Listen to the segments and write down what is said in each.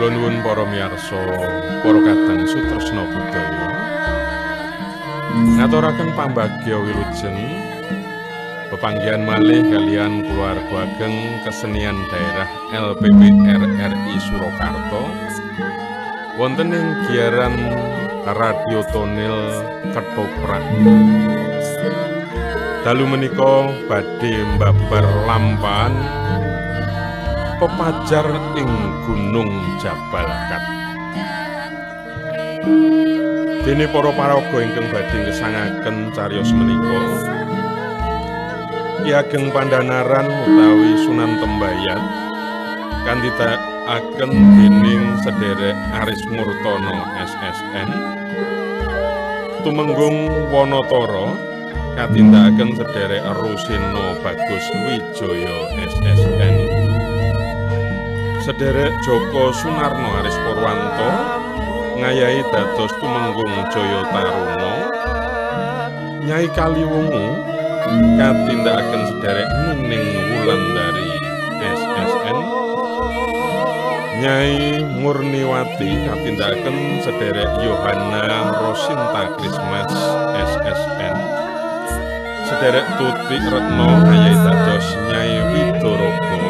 Kula nuwun para miyarsa, para kadang sutresna budaya. Ngaturaken pambagya wilujeng pepanggihan malih kalian keluarga ageng kesenian daerah LPP RRI Surakarta wonten ing giaran Radio Tonil Ketoprak. Dalu menika badhe mbabar lampahan pepajar ing Gunung Jabalakat. Dene para paraga ingkang badhe ngesangaken cariyos menika Ki Ageng Pandhanaran utawi Sunan Tembayat kandhitakaken dening sedherek Aris Murtono SSN tumenggung Wanatara katindakaken sedherek Rusino Bagus Wijaya SSN sedherek Joko Sunarno Aris Purwanto ngayahi dados tumenggung Jaya Taruna Nyai Kaliwungu katindakaken sedherek Nining Wulandari SSN Nyai Murniwati katindakaken sedherek Yohana Rosinta Krismas SSN sedherek Tuti Retno ngayahi dados Nyai Widorogo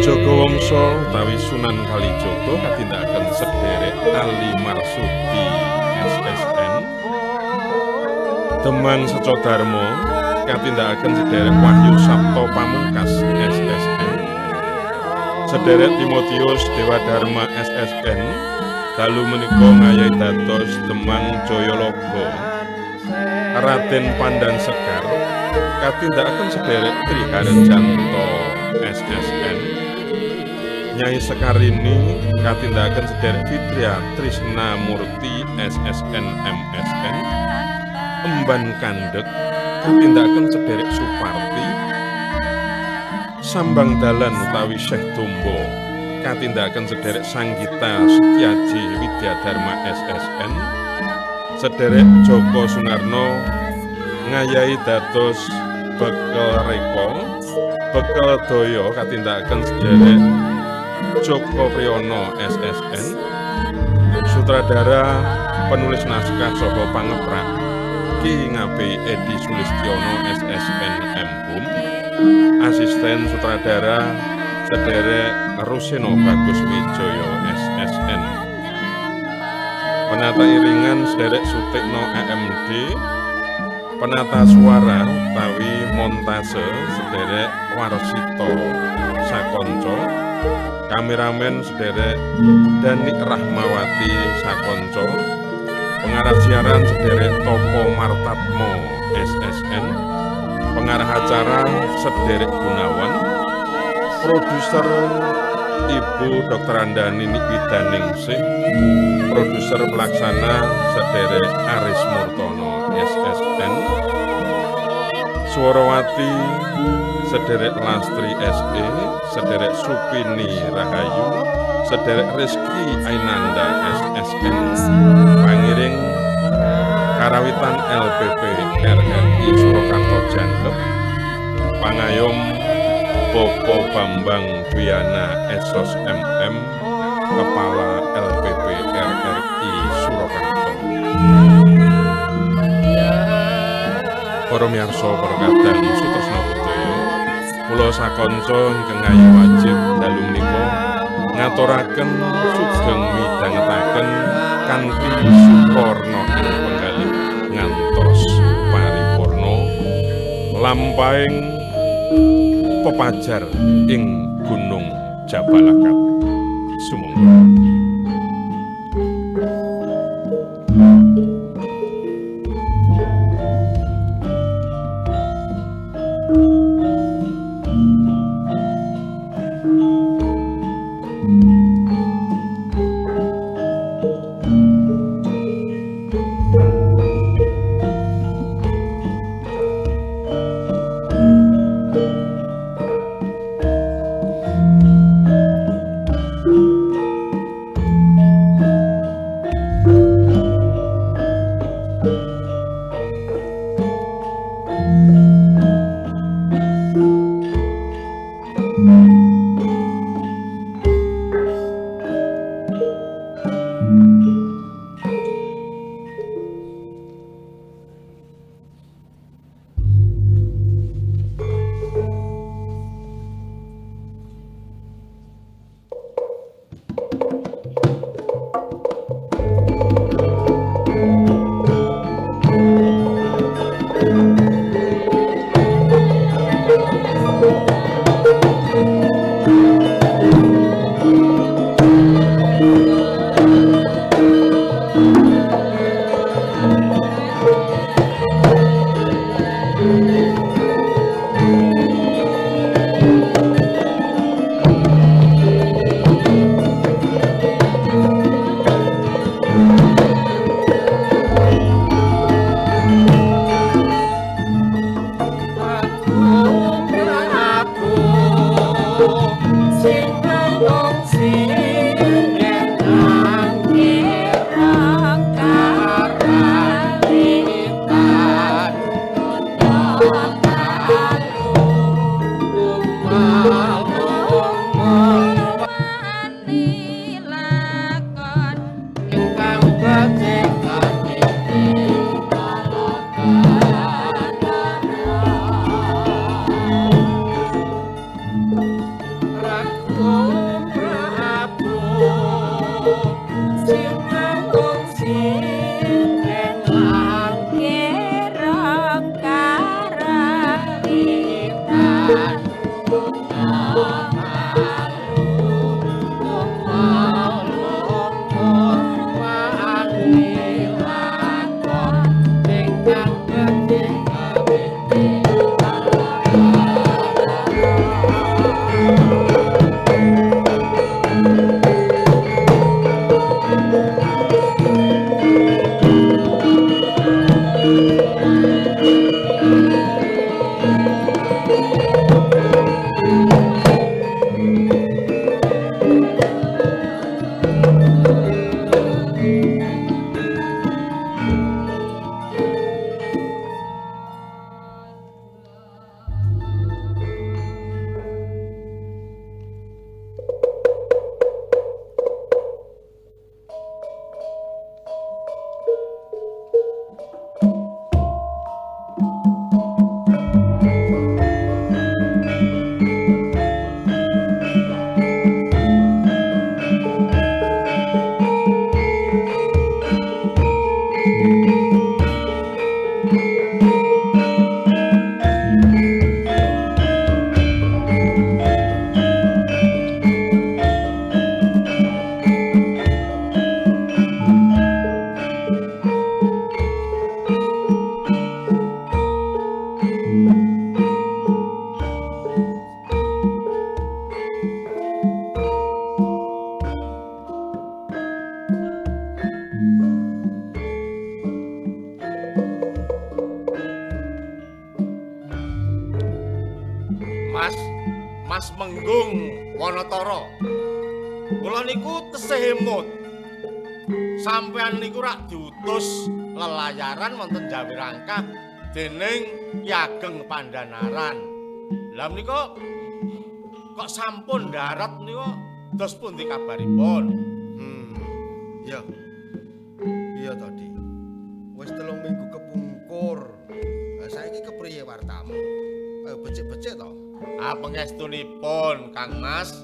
Jogowongso utawi Sunan Kalijaga katindakaken sedherek Ali Marsudi SSN Demang Secodarmo katindakaken sedherek Wahyu Sabto Pamungkas SSN sedherek Timotius Dewadharma SSN dalu menika ngayahi dados Demang Jayalaga Raden Pandan Sekar katindakaken sedherek Triharjanto SSN Nyai Sekarini katindakaken sedherek Fitria Trisna Murti SSN MSN Emban Kandhek katindakaken sedherek Suparti Sambang Dalan utawi Syekh Tombo katindakaken sedherek Sanggita Setiaji Widyadharma SSN sedherek Joko Sunarno ngayahi dados Bekel Reko Bekel Daya katindakaken sedherek Joko Priyono SSN sutradara penulis naskah saha pangeprak Ki Ngabe Edi Sulistiono SSN M.Hum asisten sutradara sedherek Rusino Bagus Wijaya SSN penata iringan sedherek Sutikno AMD penata suara utawi montase sedherek Warsito Sakonco kameramen sedherek Danik Rahmawati Sakonco pengarah siaran sedherek Topo Martatmo SSN pengarah acara sedherek Gunawan produser Ibu Dr. Andani Widaningsih produser pelaksana sedherek Aris Murtono SSN Suwarawati sedherek Lastri SE sedherek Supini Rahayu sedherek Rizky Ainanda SSN pangiring karawitan LPP RRI Surakarta Janlep pangayom Bopo Bambang Dwiana Esos MM Kepala LPP RRI Surakarta para miyarsa para kadang sutresna budaya kula sakanca ingkang ayu wajib dalu menika ngaturaken sugeng midhangetaken kanthi suporna ing penggalih ngantos paripurna lampahing pepajar ing Gunung Jabalakat sumangga. Mas Menggung Wanatara. Kula niku tesih emut. Sampeyan niku rak diutus lelayaran wonten Jawi Rangkah dening Ki Ageng Pandhanaran. Lah menika kok sampun darat niku dos pundi kabaripun? Iya. Iya to, Dik. Wis 3 minggu kepungkur. Lah saiki kepriye wartamu? Ayo becik-becik to. Pangestunipun Kang Mas.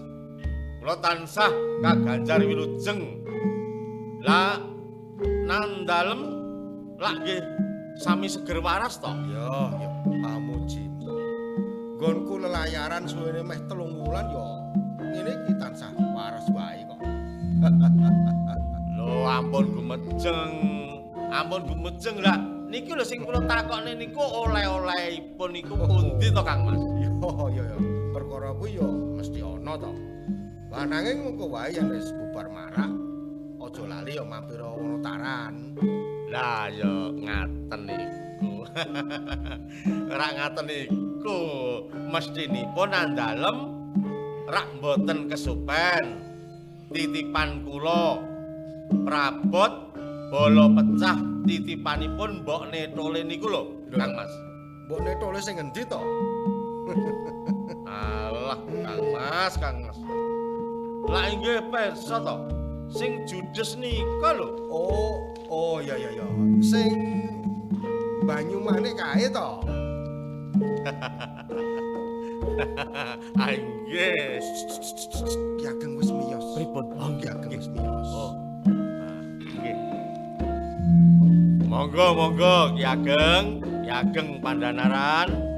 Kula tansah kaganjar wilujeng. Lah nang dalem lak nggih sami seger waras to? Ya, pamuji. Nggonku lelayaran suwene meh 3 wulan ya ngene iki tansah waras wae kok. Lho ampun gumejeng. Ampun gumejeng lah. Niki lho sing kula takokne niku oleh-olehipun niku pundi to Kang Mas? Ya. Perkara kuwi ya mesti ana to. Lah nanging mengko wae yen wis bubar marak, aja lali ya mampir Wonotaran. Lah ya ngaten niku. Rak ngaten niku mestinipun andalem rak mboten kesupen. Titipan kula prabot bala pecah titipanipun Mbok Netole niku lho, Kang Mas. Mbok Netole sing endi to? Alah, Kang Mas. Lah inggih pirsa to. Sing judes nika lho. Oh ya. Sing Banyumane kae to. Inggih. Ki Ageng wis miyos. Pripun? Ki Ageng wis miyos. Nggih. Monggo Ki Ageng Pandhanaran.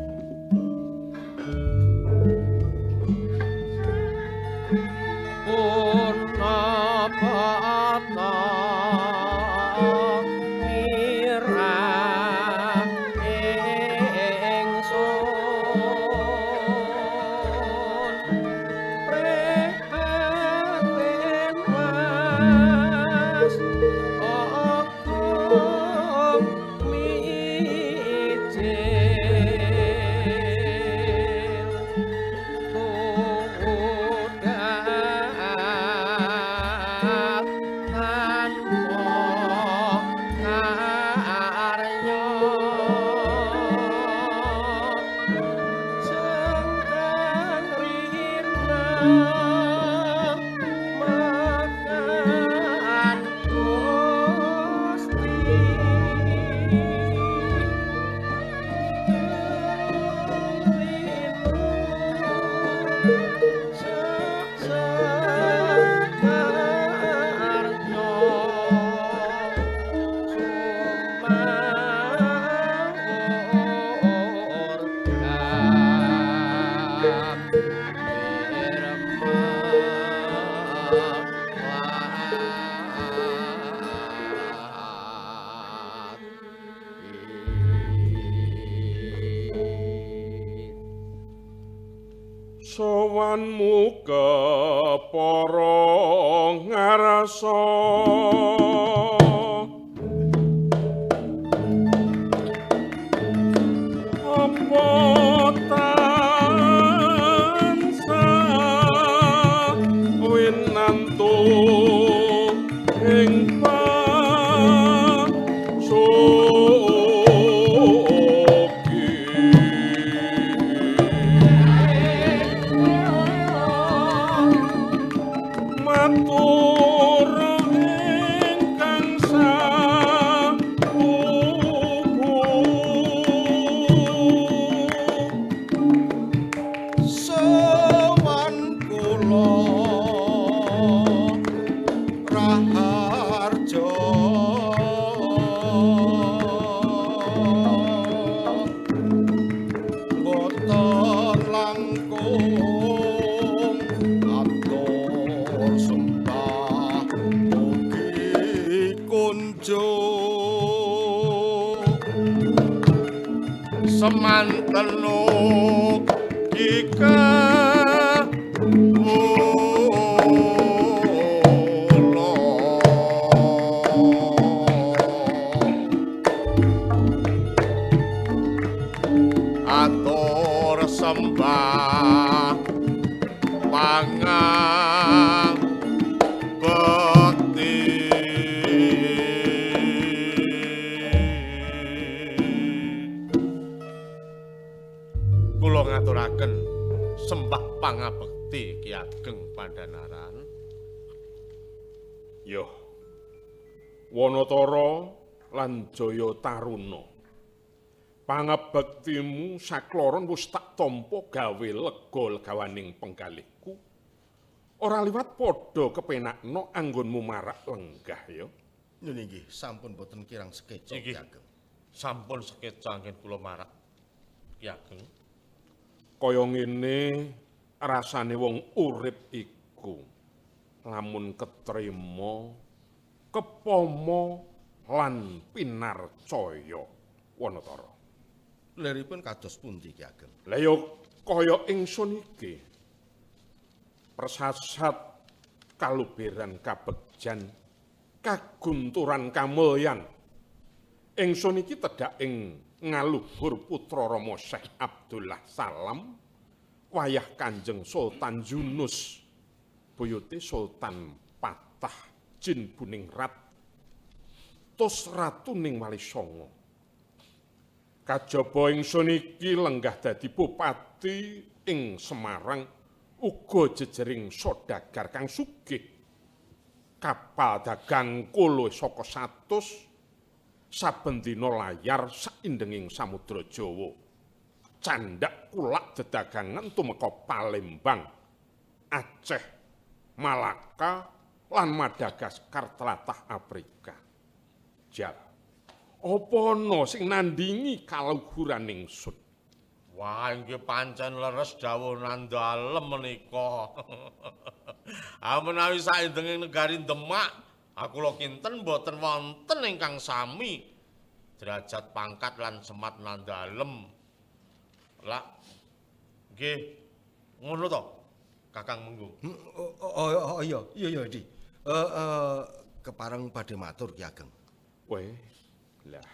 Sowanmu ke para ngarasa apa tansah winantu ing semantelu ika atur sembah ngaturaken sembah pangabekti Ki Ageng Pandhanaran. Yo. Wanatara lan Jaya Taruna. Pangabektimu sakloron wis tak tampa gawe lega legawaning penggalihku. Ora liwat padha kepenakno anggonmu marak lenggah ya. Nggih, sampun boten kirang sekeca Ki Ageng. Sampun sekeca anggen kula marak Ki Ageng. Kaya ngene rasane wong urip iku lamun ketrima kepomo lan pinarcaya Wanatara. Leripun kados pundi Ki Ageng? Lah ya kaya ingsun iki. Persasat kaluberan kabegjan kagunturan kamulyan. Ingsun iki tedhak ing ngaluhur putra Rama Syekh Abdullah Salam wayah Kanjeng Sultan Yunus buyute Sultan Patah Jin Buningrat tos ratuning Walisanga. Kajaba ingsun iki lenggah dadi bupati ing Semarang uga jejering sodagar kang sugih. Kapal dagang kulo saka 100 saben dina layar saindenging Samudra Jawa. Candhak kulak dedagangan tumeka Palembang, Aceh, Malaka lan Madagaskar tlatah Afrika. Jal, apa ana sing nandingi kaluhuran ingsun? Wah, inggih pancen leres dawuh Nandalem menika. Menawi saindenging negari Demak, aku lho kinten boten wonten ingkang sami derajat pangkat lan semat Nandalem. Lah, nggih ngono to, Kakang Menggung. Oh iya, Di. Kepareng badhe matur Ki Ageng. Weh, lah.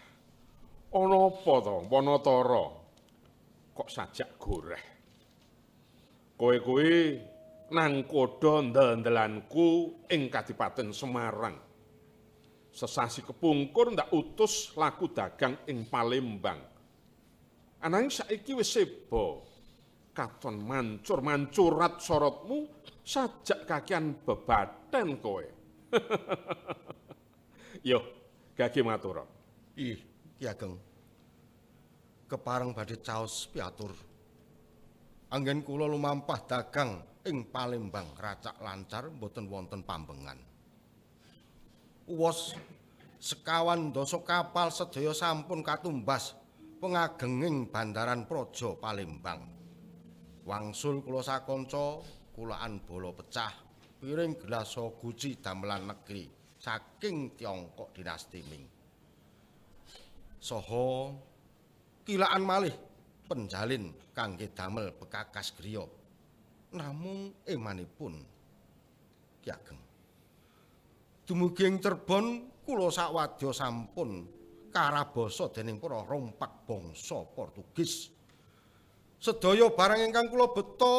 Ana apa to, Wanatara? Kok sajak goreh? Kowe kuwi nangkoda ndandelanku ing Kadipaten Semarang. Sesasi kepungkur ndak utus laku dagang ing Palembang. Ananging saiki wis seba. Katon mancur-mancurat sorotmu sajak kakian bebaten kowe. Yo, gage matur. Ih, Ki Ageng. Kepareng badhe caos piatur. Anggen kula lumampah dagang ing Palembang racak lancar mboten wonten pambengan. Uwos sekawan dasa kapal sedaya sampun katumbas pengagenging bandaran Praja Palembang. Wangsul kula sakanca kulaan bola pecah piring gelas guci damelan negeri saking Tiongkok dinasti Ming. Saha kilaan malih penjalin kangge damel bekakas griya. Namung emanipun Ki Ageng. Dumugi ing Cirebon kula sakwadya sampun karabasa dening para rompak bangsa Portugis. Sedaya barang ingkang kula beta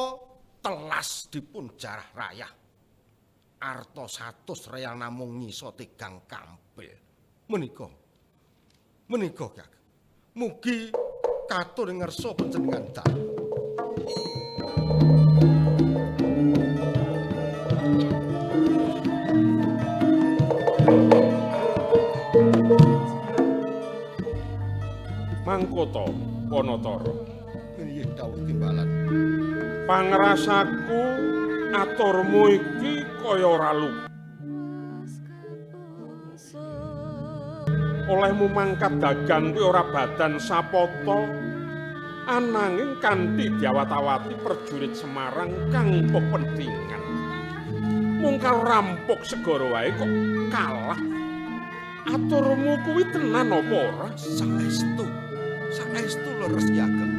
telas dipun jarah rayah. Arta 100 reyang namung nyisa 3 kampil. Menika Ki Ageng. Mugi katur ing ngarsa panjenengan dalem. Mangkota Wanatara. Inggih dawuh timbalan. Pangrasaku aturmu iki kaya ora lupa. Olehmu mangkat dagang kuwi ora badan sapata ananging kanthi diawat-awati prajurit Semarang kang pepentingan. Mung karo rampok segara wae kok kalah. Aturmu kuwi tenan apa ora? Saestu leres Ki Ageng.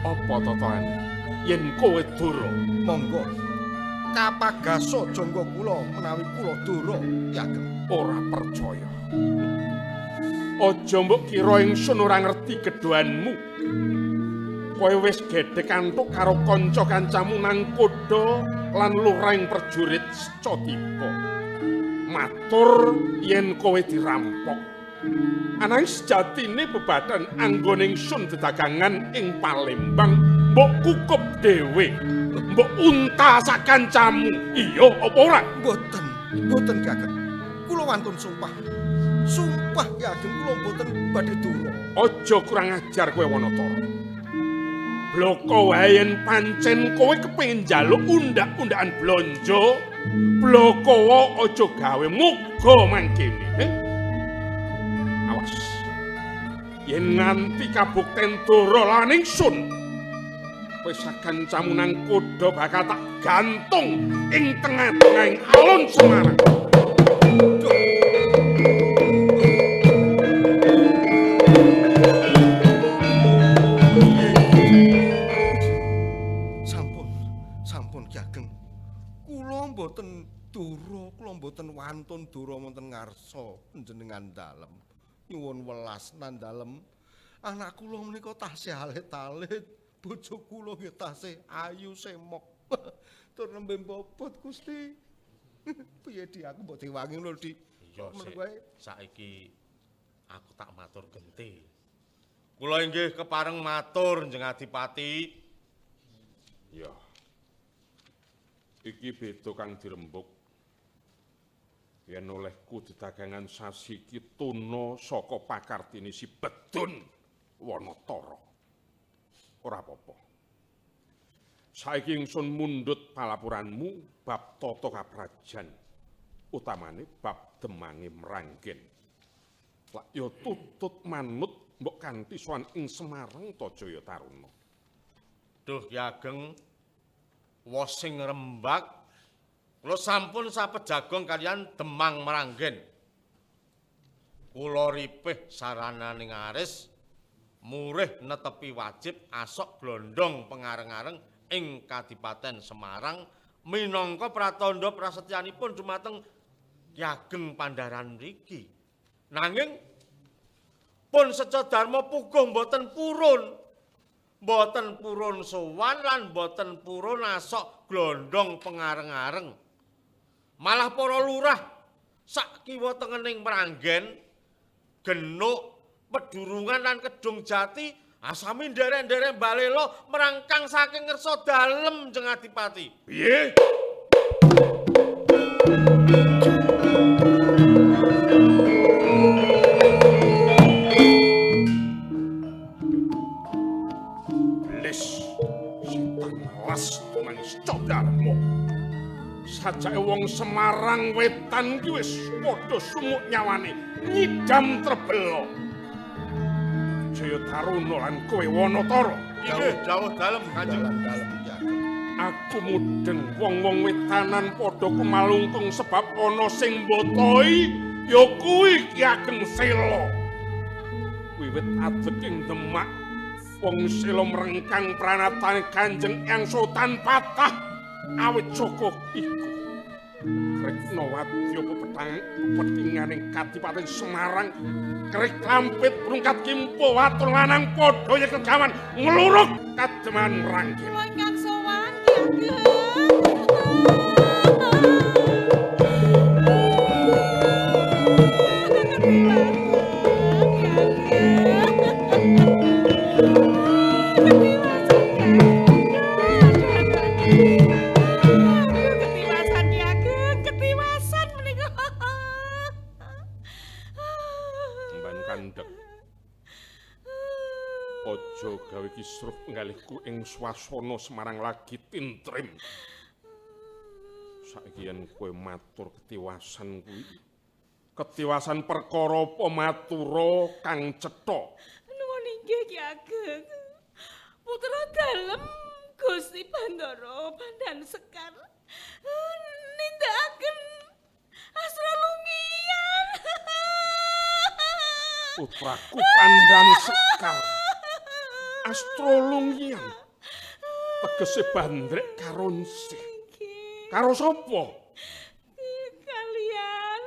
Apa tataane? Yen kowe dura, Monggo kapagasa jangga kula menawi kula dura Ki Ageng. ora percaya. Aja mbok kira ingsun ora ngerti gedhoanmu. Kowe wis gedhe kantuk karo kanca-kancamu nang koda lan lurahing prajurit Secatipa. Matur yen kowe dirampok. Ananging sejatine bebadan anggoning sun dedagangan ing Palembang mbok kukup dhewe, mbok unta sak kancamu. Iya apa ora? Mboten Ki Ageng. Kula wantun sumpah. Sumpah Ki Ageng kula mboten badhe durung. Aja kurang ajar kowe Wanatara. Bloko wae yen pancen kowe kepengin njaluk undak-undakan blanja, bloko aja gawe muga mangkene. Awas. Yen nganti kabukten Dara lan ingsun, kowe sakancamu nang kuda bakal tak gantung ing tengah-tengahing alun Semarang. Sampun Ki Ageng. Kula mboten Dara, kula mboten wantun Dara wonten ngarsa panjenengan dalem. Nyuwun welas nandalem. Anak kula menika tasih alit-alit, bojo kula nggih tasih ayu semok. Tur nembe bobot Gusti. Piye Di aku mbok diwangi lho Di. Iya saiki aku tak matur genti. Kula inggih kepareng matur Njeng Adipati. Ya. Iki beda kang dirembuk. Yen olehku dedagangan sasi iki tuna saka pakartine si Bedun Wanatara. Ora apa-apa. Saiki ingsun mundhut palapuranmu bab tata kaprajan, utamane bab demange Mranggen. Lak ya tutut manut mbok kanthi sowan ing Semarang ta Jayataruna. Duh Ki Ageng, wos sing rembag kula sampun sapejagong kalian Demang Mranggen. Kula ripih sarananing aris murih netepi wajib asok glondong pengareng-areng ing Kadipaten Semarang minangka pratandha prasetyanipun dumateng Ki Ageng Pandharan mriki. Nanging pun seca dharma puguh mboten purun. Mboten purun sowan lan mboten purun asok glondong pengareng-areng. Malah para lurah sak kiwa tengening Mranggen, Genuk, Pedurungan lan Kedung Jati asami nderek-nderek balela merangkang saking ngersa dalem Njeng Adipati. Piye? Darmo. Sajake wong Semarang Wetan ki wis padha sumuk nyawane nyidam trebelo. Jayataruna lan kowe Wanatara. Nggih, dawuh dalem Kanjeng. Dalem Ki Ageng. Aku mudeng wong-wong wetanan padha kemalungkung sebab ana sing mbotoi ya kuwi Ki Ageng Sela. Wiwit adeg ing Demak wong Sela mrengkang pranatane Kanjeng Eyang Sultan patah. Awit saka iku Kretnawadya pepetinganing Kadipaten Semarang kerik lampit prungkat kimpo watur lanang padha yekegawan ngluruk kademan Mranggen. Kula ingkang sowan Ki Aja gawe kisruh penggalihku ing swasana Semarang lagi tintrim. Saiki yen kowe matur ketiwasan kuwi, ketiwasan perkara apa matura kang cetha? Nuwun inggih Ki Ageng. Putra dalem Gusti Bandara Pandan Sekar nindakaken asra lungian. Putraku Pandan Sekar. Astrolungian. Tegese bandrek karo nsih. Karo sapa? Kalian.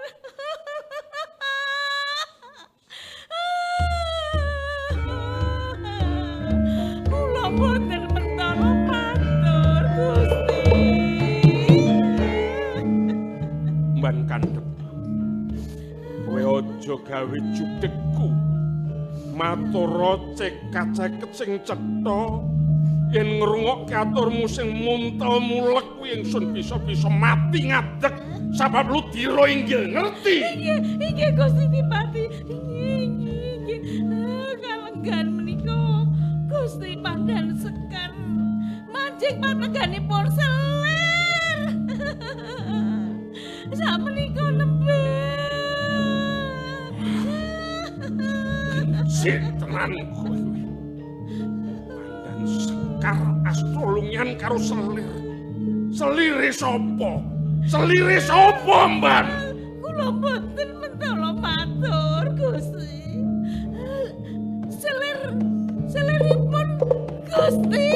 Kula boten mentara matur Gusti. Mban kandhep. Kowe aja gawe judhegku. Matura cekak-ceket sing cetha yen ngrungokke aturmu sing muntel mulek kuwi ingsun bisa-bisa mati ngadeg sabab Ludira inggil ngerti. Inggih Gusti Dipati. Inggih. Kalenggan menika Gusti Pandan Sekar mancing paneganipun selir. Sakmenika nembe. Sik tenan kowe. Pandan Sekar astrolungian karo selir. Selire sapa? Selire sapa, Mban? Kula mboten mentala matur, Gusti. Seliripun Gusti.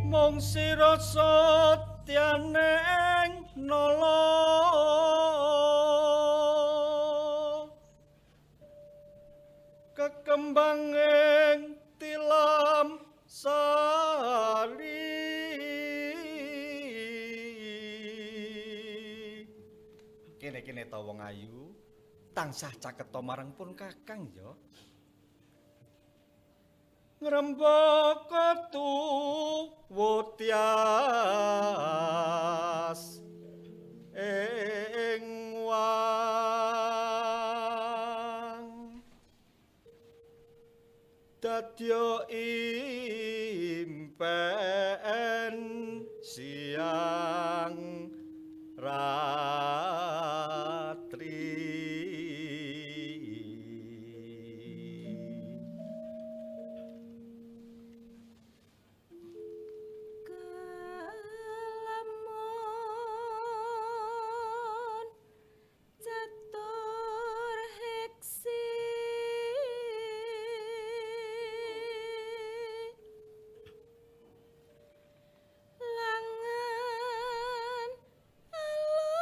Mung sira satyaneng nala kekembanging tilam sari kene ta wong ayu tansah caketa marang pun kakang ya ngrembaka tuwa tias ing wang dadya impen siang ratri Kelamun catur heksi langan alot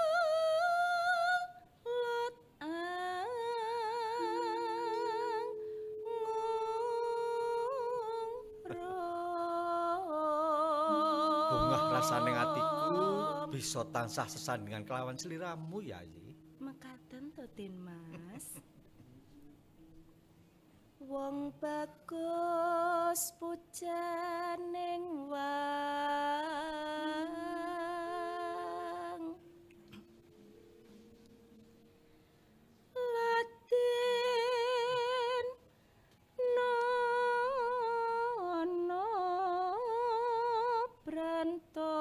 bungah rasaning atiku bisa tansah sesandingan kelawan sliramu Yayi. mekaten to Tin Mas. Wong bagus pujaning wang Latin nono branto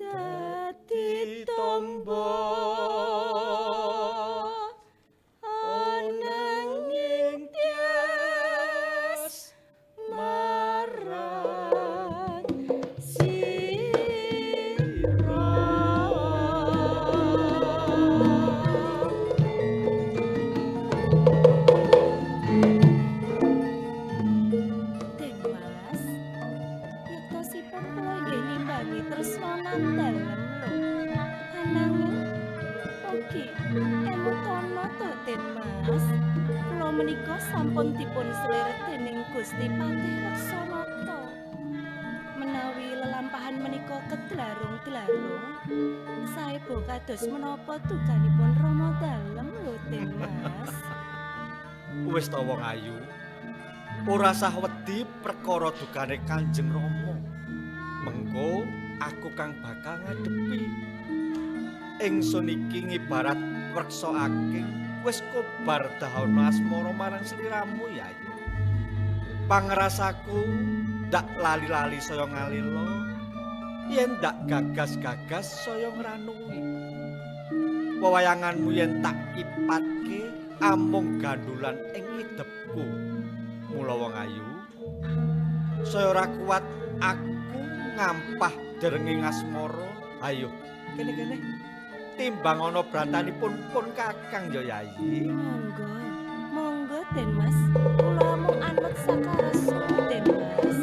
dadi tombo ananging tias marang sira Den Mas, yektosipun kula nggih nimbangi tresnanan dalem lho. Ananging ugi emutana to Den Mas. Kula menika sampun dipun sleret dening Gusti Patih Reksanata. Menawi lelampahan menika kedlarung-dlarung, saebo kados menapa dukanipun Rama dalem lho Den Mas. Wis ta wong ayu. Ora sah wedi perkara dukane Kanjeng Rama. Mengko aku kang bakal ngadepi. Ingsun iki ngibarat weksa aking wis kobar dahana asmara marang sliramu Yayi. Pangrasaku ndak lali-lali saya ngalila yen ndak gagas-gagas saya ngranui. Wewayanganmu yen tak kipatke amung gandulan ing idepku. Mula wong ayu saya ora kuat aku ngampah derenging asmara. Ayo, kene-kene. Timbang ana brantanipun pun Kakang ya Yayi. Monggo. Monggo Den Mas. Kula mung anut sakaraso Den Mas.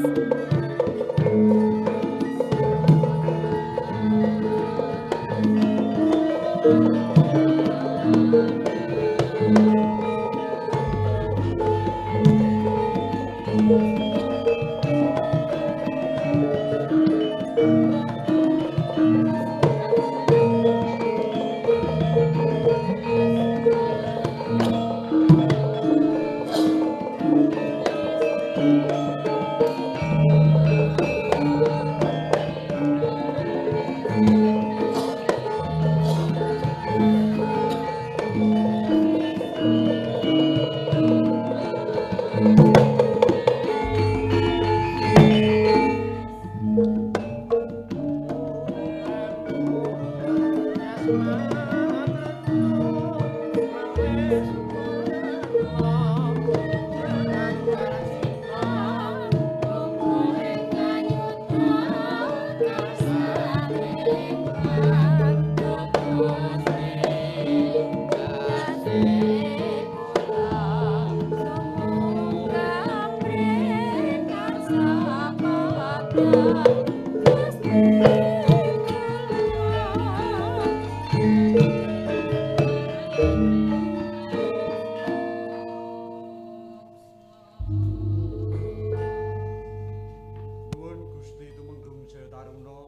Nuwun Gusti Tumenggung Jaya Taruna.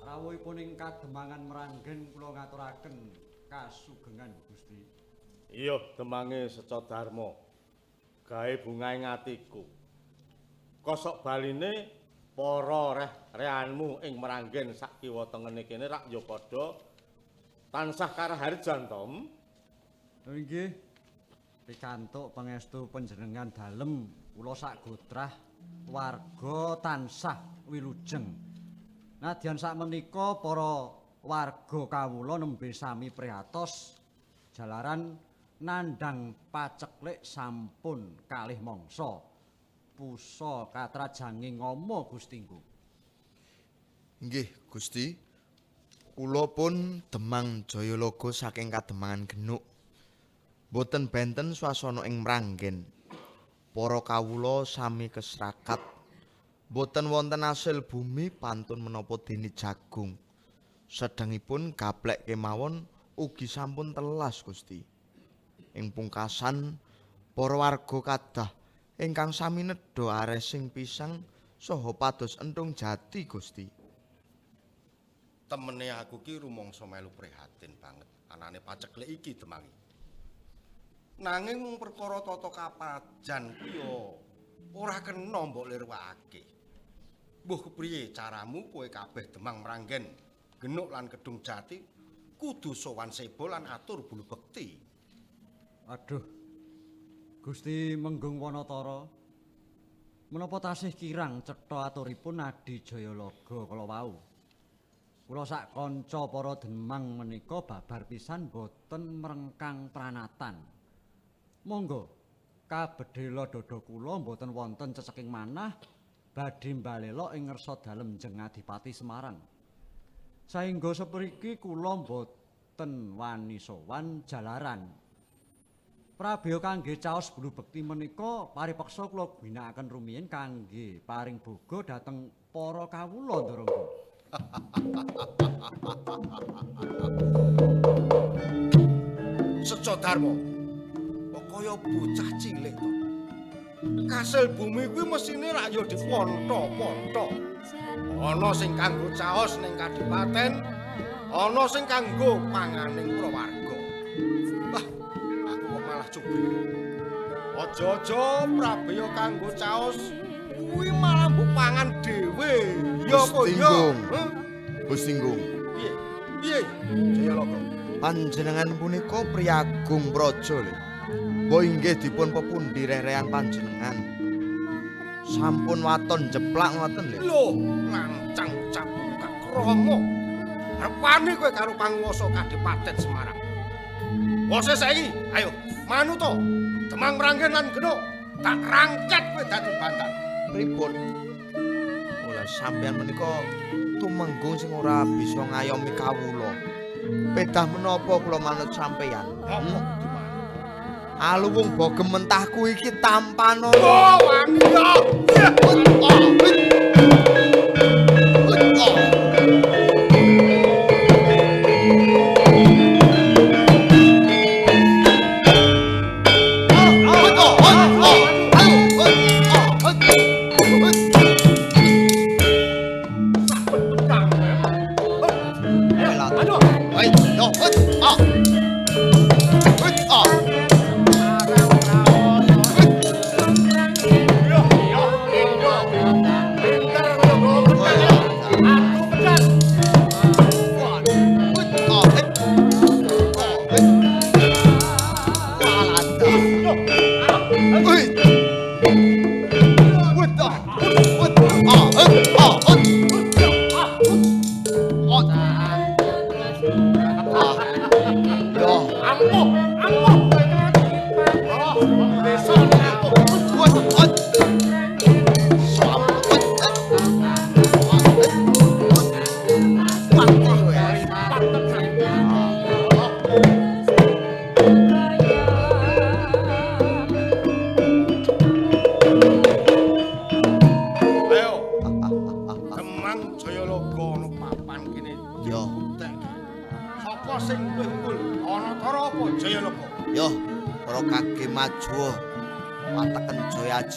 Rawuhipun ing kademangan Meranggen kula ngaturaken kasugengan Gusti. Iya, demange Seca Darma. Gawe bungaing atiku. Kosok baline para reh-rehanmu ing Meranggen sak kiwa tengene kene rak ya padha tansah karaharjan Tom. Oh nggih. Pikantuk pangestu panjenengan dalem kula sak gotrah warga tansah wilujeng. Nadyan sakmenika para warga kawula nembe sami prihatos jalaran nandhang paceklik sampun kalih mangsa. Pusa katrajanging ngama Gusti nggo. Nggih, Gusti. Kula pun Demang Jayalaga saking Kademangan Genuk. Boten benten swasana ing Mranggen. Para kawula sami kesrakat. Boten wonten asil bumi pantun menapa dene jagung. Sedengipun gaplek kemawon ugi sampun telas, Gusti. Ing pungkasan para warga kadah ingkang sami nedha aresing pisang saha pados enthung jati, Gusti. Temene aku ki rumangsa melu prihatin banget anane paceklik iki Demangi. Nanging mung perkara tata kapajan ku ya ora kena mbok lirwakake. Mbuh kepriye caramu kowe kabeh Demang Mranggen, Genuk lan Kedung Jati kudu sowan seba lan atur bulu bekti. Aduh. Gusti Menggung Wanatara. Menapa tasih kirang cetha aturipun Adi Jayalaga kala wau. Kula sak kanca para Demang menika babar pisan boten mrengkang pranatan. Monggo kabedhela dada kula boten wonten ceseking manah badhe mbalela ing ngersa dalem Jeng Adipati Semarang. Saengga sepriki kula boten wani sowan jalaran Prabéya kangge caos bulu bekti menika paripeksa kula ginakaken rumiyin kangge paring boga dhateng para kawula Ndoronggo. Seca Darma. Kok kaya bocah cilik to. Kasil bumi kuwi mesine rak ya diponto-ponto. Ana sing kanggo caos ning kadipaten, ana sing kanggo panganing prawarga. Wah, aku kok malah cubri. Aja-aja prabéya kanggo caos kuwi malah mbok pangan dhewe. Ya apa ya? Gusti Nggung. Piye? Piye? Jayalaga. Panjenengan punika priyagung praja lho. Mbok inggih dipun pepundi rerehan panjenengan. Sampun waton jeplak ngoten lho. Lho, lancang cabul Kak Krama. Arepane kowe karo panguwasa Kadipaten Semarang. Wose saiki, ayo, manu to. Demang Mranggen lan Genuk, tak rangket kowe dadi bantan. pripun? Ola sampeyan menika tumenggung sing ora bisa ngayomi kawula. Pedah menapa kula manut sampeyan? Aluwung bogem mentahku iki tampanono. Oh, wanita.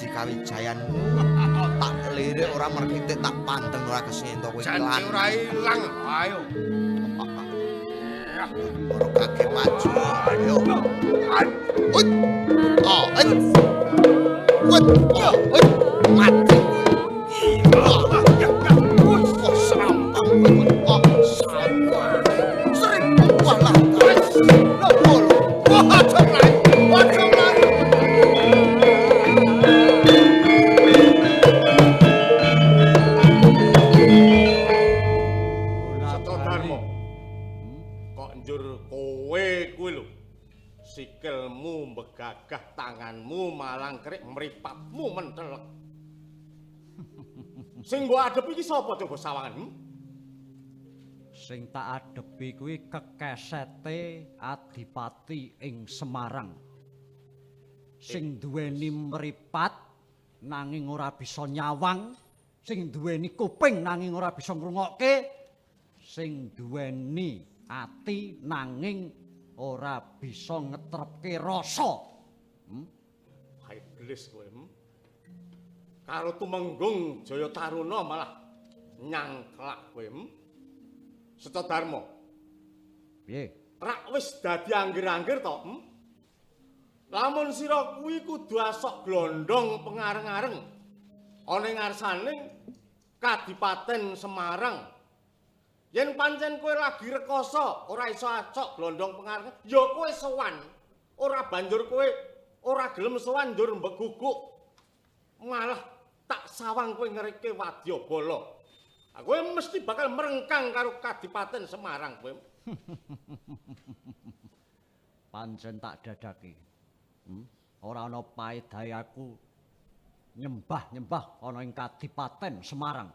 Kawijayanmu tak lirik ora merkitik tak pandeng ora kesento kowe janji ora ilang ayo ora kake maju ayo mati sikilmu begagah tanganmu malang kerik mripatmu mentelek sing mbok adepi iki sapa coba sawangan sing tak adepi kuwi kekesete adipati ing Semarang sing duweni mripat nanging ora bisa nyawang sing duweni kuping nanging ora bisa ngrungokke sing duweni ati nanging ora bisa ngetrepke rasa. Iblis kowe. Karo tumenggung Jaya Taruna malah nyangklak kowe. Setadarma. Piye? Rak wis dadi angger-angger to? Lamun sira kuwi kudu asok glondong pengareng-areng ana ngarsaning Kadipaten Semarang. Yen pancen kowe lagi rekoso, ora iso acok glondong pengareng, ya kowe sowan. Ora banjur kowe ora gelem sowan njur mbeguguk. Malah tak sawang kowe ngerike wadyabala. Kowe mesti bakal merengkang karo Kadipaten Semarang kowe. Pancen tak dadaki. Ora ana paedahe aku nyembah-nyembah ana ing Kadipaten Semarang.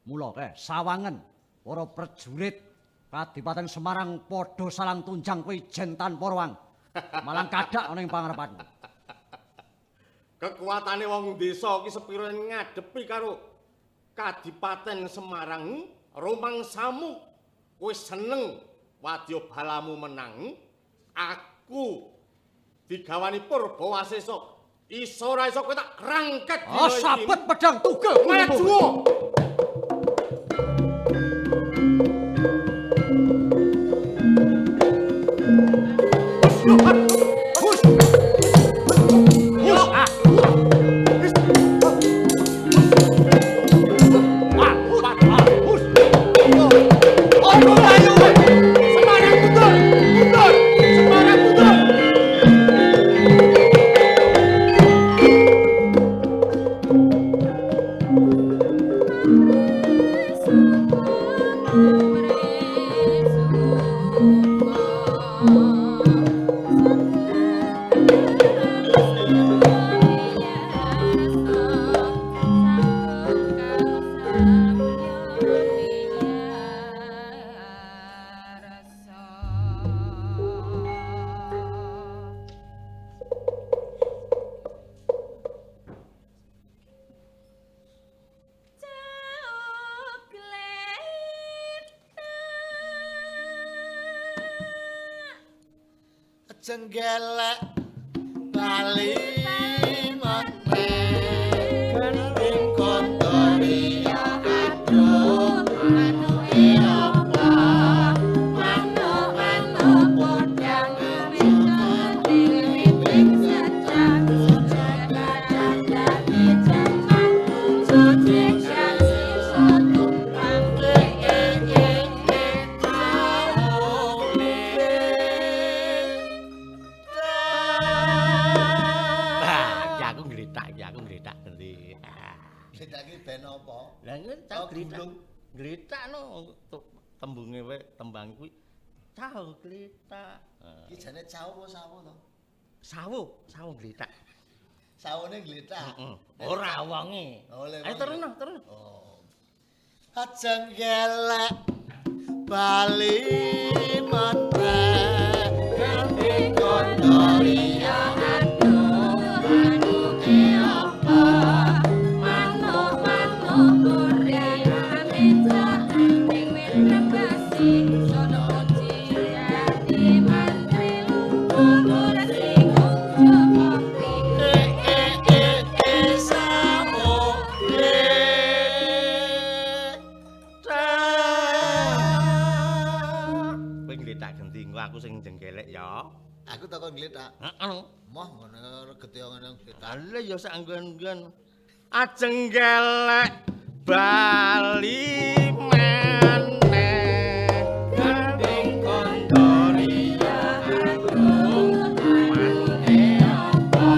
Mula kae sawangen para prajurit Kadipaten Semarang padha salang tunjang kowe ijen tanpa ruang. Malang kadhak ana ing pangarepanku. Kekuatane wong desa iki sepira ngadepi karo Kadipaten Semarang, rumangsamu kowe seneng wadyabalamu menang, aku digawani Purbawasesa. Iso ora iso kowe tak rangket dina iki. Sabet pedang tugel maju. Jenggelek bali meneh gending kondori aduh manuke apa manuk podang ning sedang kadang dadi jaman suci sing sotumpang aku ngletak ngendi. Gletak iki ben apa? Lah tak gletak. Gletakno tembunge wae tembang kuwi cau gletak. Iki jane cau apa sawo to? Sawo gletak. Sawone gletak. Ora wonge. Ayo terus. Oh. Ajeng gelek bali meneh gending kondori aduh manuke apa manuk goreng minta ning wetrebasi sono poci dadi mantri lumpur sing kopi samo kowe ngletak gending aku sing jengkelek ya. Aku takon ngletak. Heeh. Moh ngono gedhe ngono ngletak. Lah ya sak nggon-nggon. Ajeng gelek bali meneh gending kondori agung manuke apa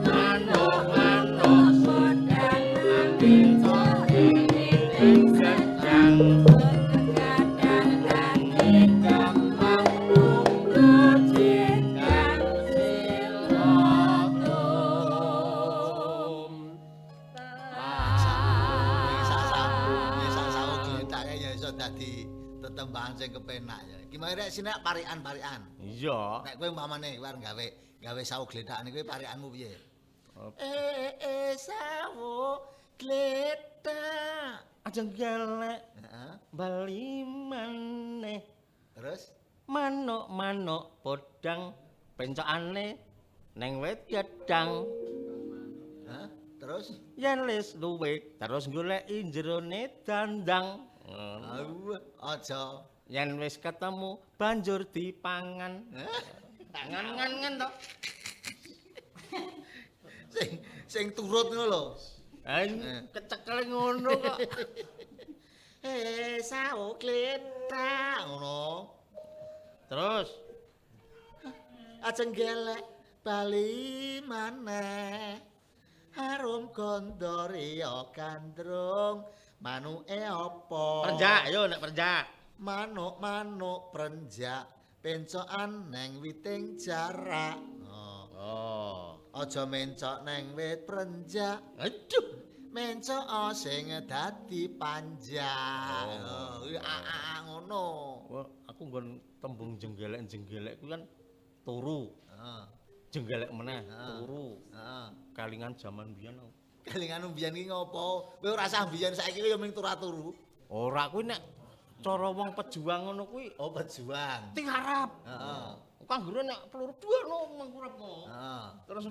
manuk podang ambing ing sedang kadang dadi gampang nunggu cikang silotum. Sasawu gletake ya iso dadi tetembangan sing kepenak ya. Iki mari rek sinek parikan-parikan. Iya. Nek kowe umpamane war gawe sawu gletakane kowe parikanmu piye? Sawu gletak. Ajeng gelek Heeh. bali maneh Terus manuk podang pencokane neng wit gedang. Hah? Terus Yen lis luwe terus goleki jerone dandang. aja Yen wis ketemu banjur dipangan. Ngan to. sing turut ngono lho. Kecekel ngono kok. Sawu gletak ngono. Terus Ajeng gelek bali maneh harum gondori gandrung manuke apa perenjak yo nek perenjak. manuk prenjak pencokan neng witing jarak aja mencok neng wit prenjak Aduh. mencok sing dadi panjang ngono Wah, aku nggon tembung jenggelek kuwi kan turu. Jenggelek meneh turu. Kalingan jaman biyen. Kelingan mbiyen ki ngopo? Kowe ora usah mbiyen saiki ya ming turu. Ora kuwi nek cara wong pejuang ngono kuwi Oh, pejuang. tiarap. Heeh. Kanggone nek peluru duweno mangkurepno. Heeh. Terus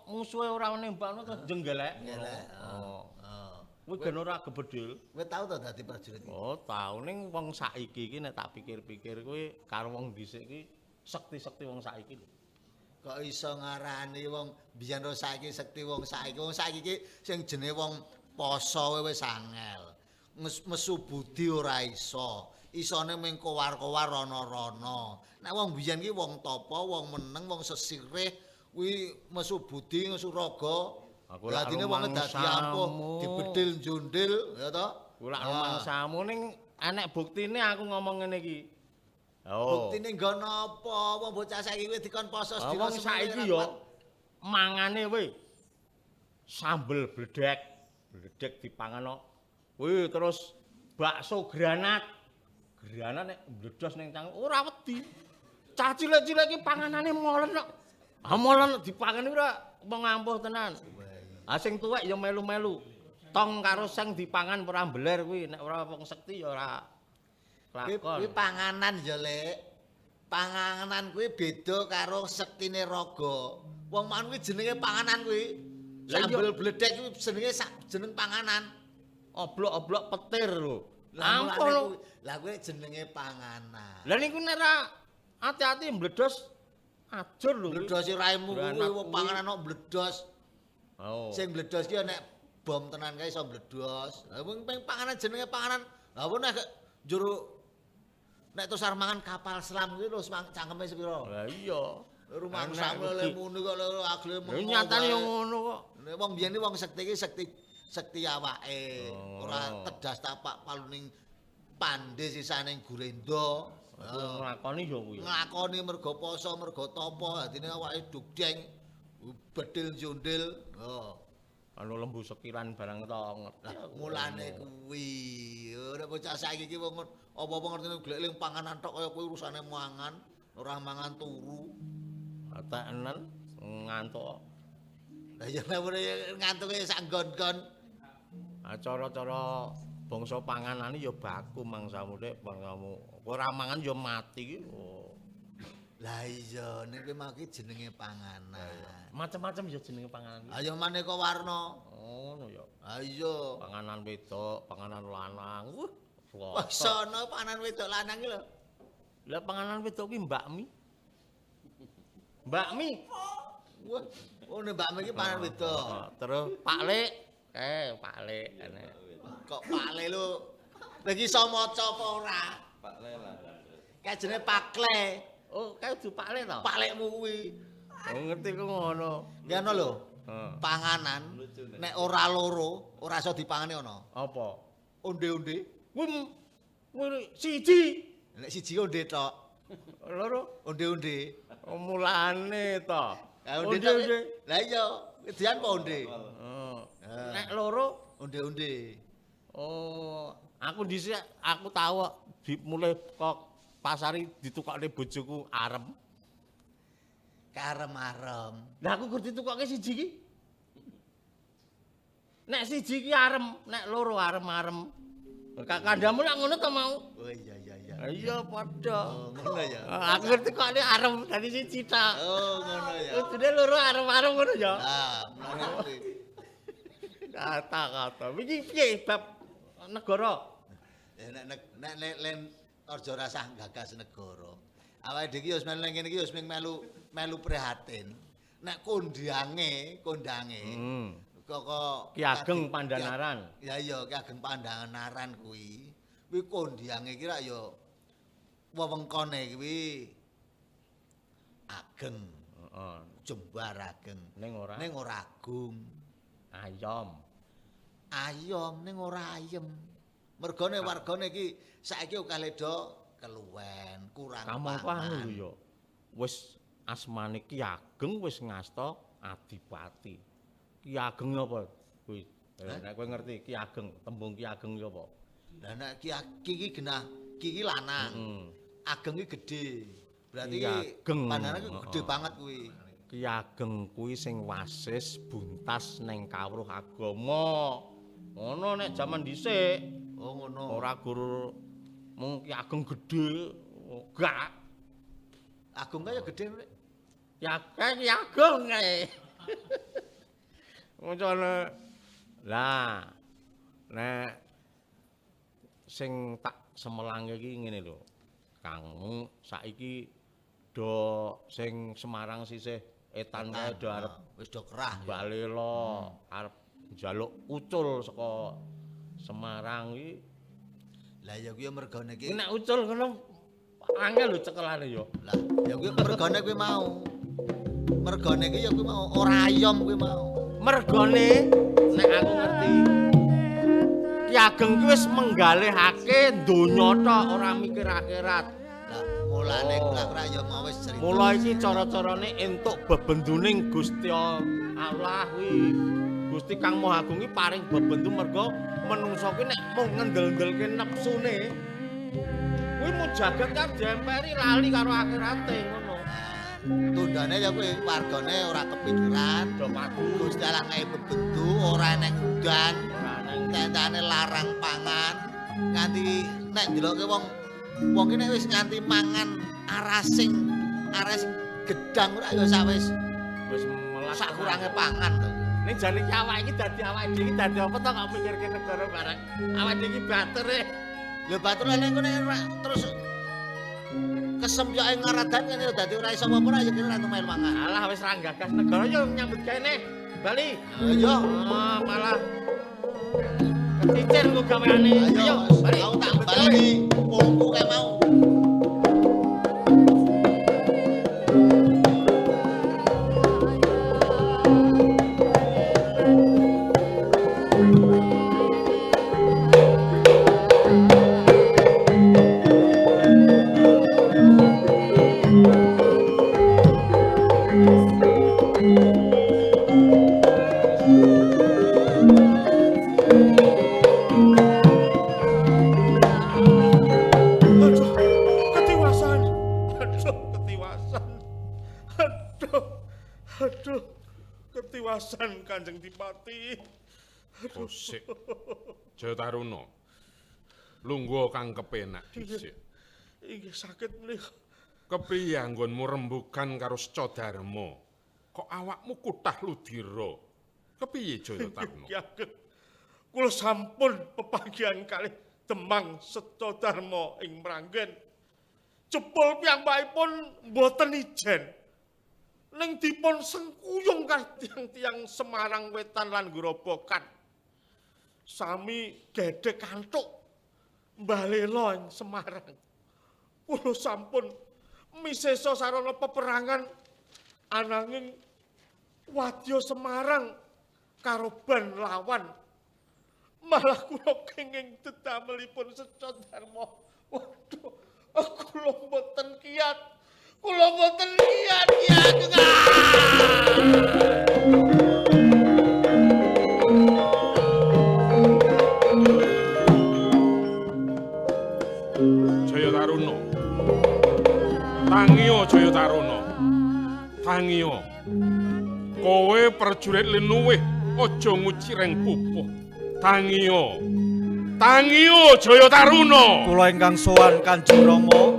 musuhe ora nembakno terus jenggelek. Jenggelek. Oh. Kuwi gen ora gebedil. Kowe tau to dadi prajurit iki? Oh, tau ning wong saiki iki nek tak pikir-pikir kuwi karo wong dhisik iki sekti-sekti wong saiki lho. Kok iso ngarani wong biyen ro saiki sekti wong saiki. Wong saiki iki sing jenenge wong poso wis angel. Mesu budi ora iso. Isone ming kowar-kowar rono-rono. Nek wong biyen ki wong tapa, wong meneng, wong sesirih kuwi mesu budi, mesu raga. Aku lak Dadine wong dadi ampuh, dibedil njundil ya to. Kula rumangsamu ning enek buktine aku ngomong ngene iki. Oh. Buktine nggon apa? Wong bocah saiki kuwi dikon poso sedina Wong saiki yo mangane we sambel bledek dipangano. Kuwi terus bakso granat. Granat nek mbledos ning cang ora wedi. Cah cilik-cilik iki panganane molen kok. Molen dipangani ora mengampuh tenan. Sing tuwek ya melu-melu. Tong karo sing dipangan ora mbeler kuwi nek ora wong sekti ya ora lakon. Kuwi panganan ya, Lek. Panganan kuwi beda karo sektine raga. Wong mangan kuwi jenenge panganan kuwi. Sambel bledek kuwi jenenge jeneng panganan. Oblok-oblok petir lho. Lah Ampun lho. Lah kuwi jenenge panganan. Lah niku nek ra ati-ati mbledos ajur lho. Bledos raimu kuwi wong panganan kok bledos. Oh. Sing bledos ki nek bom tenan kae iso bledos. Lah wong panganan jenenge panganan. Lah apa nek njero nek terus arep mangan kapal selam kuwi terus cangkeme sepiro? Lah iya. Rumah sampe muni kok agle Lho nyatane yo ngono kok. Nek wong biyen wong sekti iki sekti awake. Ora tedas tapak paluning pandhe sisane gurenda. Nglakoni yo kuwi. Nglakoni mergo poso, mergo tapa, adine awake dugdeng, bedil jondil. Anu lembu sekiran barang to ngerti. Lah mulane kuwi. Ora bocah saiki iki wong apa-apa ngertine golek panganan tok kaya kuwi urusane mangan, ora mangan turu. Atenen ngantuk. Lah ya ngantuke sak nggon-nggon. Cara-cara bangsa panganane ya baku mangsamu nek mangsamu. Ora mangan ya mati ki. Lah iya niki maki jenenge panganan. Macem-macem ya jenenge panganan. Ayo maneka warna. Ngono ya. Ha iya. Panganan wedok, panganan lanang. Wah, sono panganan wedok lanang iki lho. Lah panganan wedok ki mbakmi. Mbakmi. Wah, oh mbakmi iki panganan wedok. Terus Paklik. Pak Lek. Kok Pak Lek lho. Lagi iso maca apa ora? Pak Lela. Kae jenenge Pakle. Oh, kae du Pak Lek to? Pak Lekmu kuwi. Oh, ngerti ku ngono. Ngono lho. Panganan nek ora loro, ora iso dipangani ana. Apa? Onde-onde. Kuwi siji. Nek siji onde tok. Loro. Onde-onde. Oh, mulane to. Onde-onde. Lah iya, dian apa onde? Nek loro onde-onde. Oh, aku dhisik aku tahu mulai kok pasari ditukokne bojoku arem. Karem-arem. Lah aku gur ditukokke siji ki. Nek siji ki arem, nek loro arem-arem. Kandamu lak ngono to mau? Oh iya iya iya. Iya padha. Oh ngono ya. Aku ngerti kok nek arem dadi siji ta. Oh ngono ya. Kudune loro arem-arem ngono ya. Lah, mulane Kata-kata. Iki piye bab negara? Nek len aja rasah gagas negara. Awake dhewe iki wis melu ngene iki wis melu prihatin. Nek kondange kok Ki Ageng Pandanaran. Ya iya Ki Ageng Pandanaran kuwi. Kuwi kondange ki rak ya wewengkone kuwi ageng. Heeh. Jembar ageng. Ning ora agung. Ayom ning ora ayem. Mergone wargane iki saiki kaleda keluwen, kurang paman. Kamu anu ya. Wis asmane Ki Ageng wis ngasta adipati. Ki Ageng apa kuwi? Nek kowe ngerti Ki Ageng, tembung Ki Ageng ya apa? Lah nek Ki iki genah, Ki iki lanang. Ageng iki gedhe. Berarti pandangan iki gedhe banget kuwi. Ki Ageng kuwi sing wasis buntas ning kawruh agama. Ngono nek jaman dhisik. Oh ngono. Ora gur mung Ki Ageng gedhe, gak. Agung kaya gedhe nek. Ya Ki Ageng kae. Ngono. Lah nek sing tak semelange iki ngene lho. Kangmu saiki do sing Semarang sisih etan kae do arep wis do kerah. Balela arep njaluk ucul saka Semarang iki. Lah ya kuwi mergane iki. Nek ucul ngono angel lho cekelane ya. Lah ya kuwi mergane kuwi mau. Mergane iki ya kuwi mau ora ayom kuwi mau. Mergane nek aku ngerti Ki Ageng kuwi wis menggalihake donya tok ora mikir akhirat. Lah mulane kira-kira ya mau wis cerita. Mula iki cara-carane entuk bebenduning Gusti Allah kuwi. Gusti Kang Maha Agung iki paring bebendu mergo menungso ki nek mung ngendel-ndelke nepsune kuwi mau jagat kan diemperi lali karo akhirate ngono. Tundane ya kuwi wargane ora kepikiran Do mati Gusti Allah ngai bebendu ora enek udan, ora nang tendane larang pangan nganti nek ndeloke wong Wong ki nek wis nganti mangan arasing gedang ora ya sawis Wis melas sak kurange pangan to. Ning jane iki awake iki dadi awake dhewe iki dadi apa to kok mikirke negara bareng. Awake dhewe iki batur e. Ya batur nek ngene terus kesempyoke ngaradan ngene dadi ora iso apa ora ya kene ora melu mangan. Alah wis ra gagas negara yo nyambut gawe Bali. Ayo. Malah kecicir kok gaweane. Ayo, Bali. Aku tak baleni pungku kae mau. Ketiwasan Kanjeng Dipati. Kosik. Jaya Taruna. Lungguh kang kepenak dhisik. Inggih saged menika. Kepriye anggonmu rembugan karo Seca Darma? Kok awakmu kutah ludira? Kepiye Jaya Taruna? Ki Ageng. Kula sampun pepanggihan kalih Demang Seca Darma ing Mranggen. Jebul piyambakipun mboten ijen. Ning dipun sengkuyung kalih tiyang-tiyang Semarang Wetan lan Grobogan. Sami gedhe kantuk mbalela ing Semarang. Kula sampun misesa sarana peperangan ananging wadya Semarang karoban lawan. Malah kula kenging dedamelipun Seca Darma. Waduh, kula mboten kiyat. Kula mboten kiyat Ki Ageng. Jaya Taruna. Tangiyo Jaya Taruna. Tangiyo. Kowe prajurit linuwih aja ngucireng pupuh. Tangiyo. Tangiyo Jaya Taruna. Kula ingkang sowan Kanjeng Rama.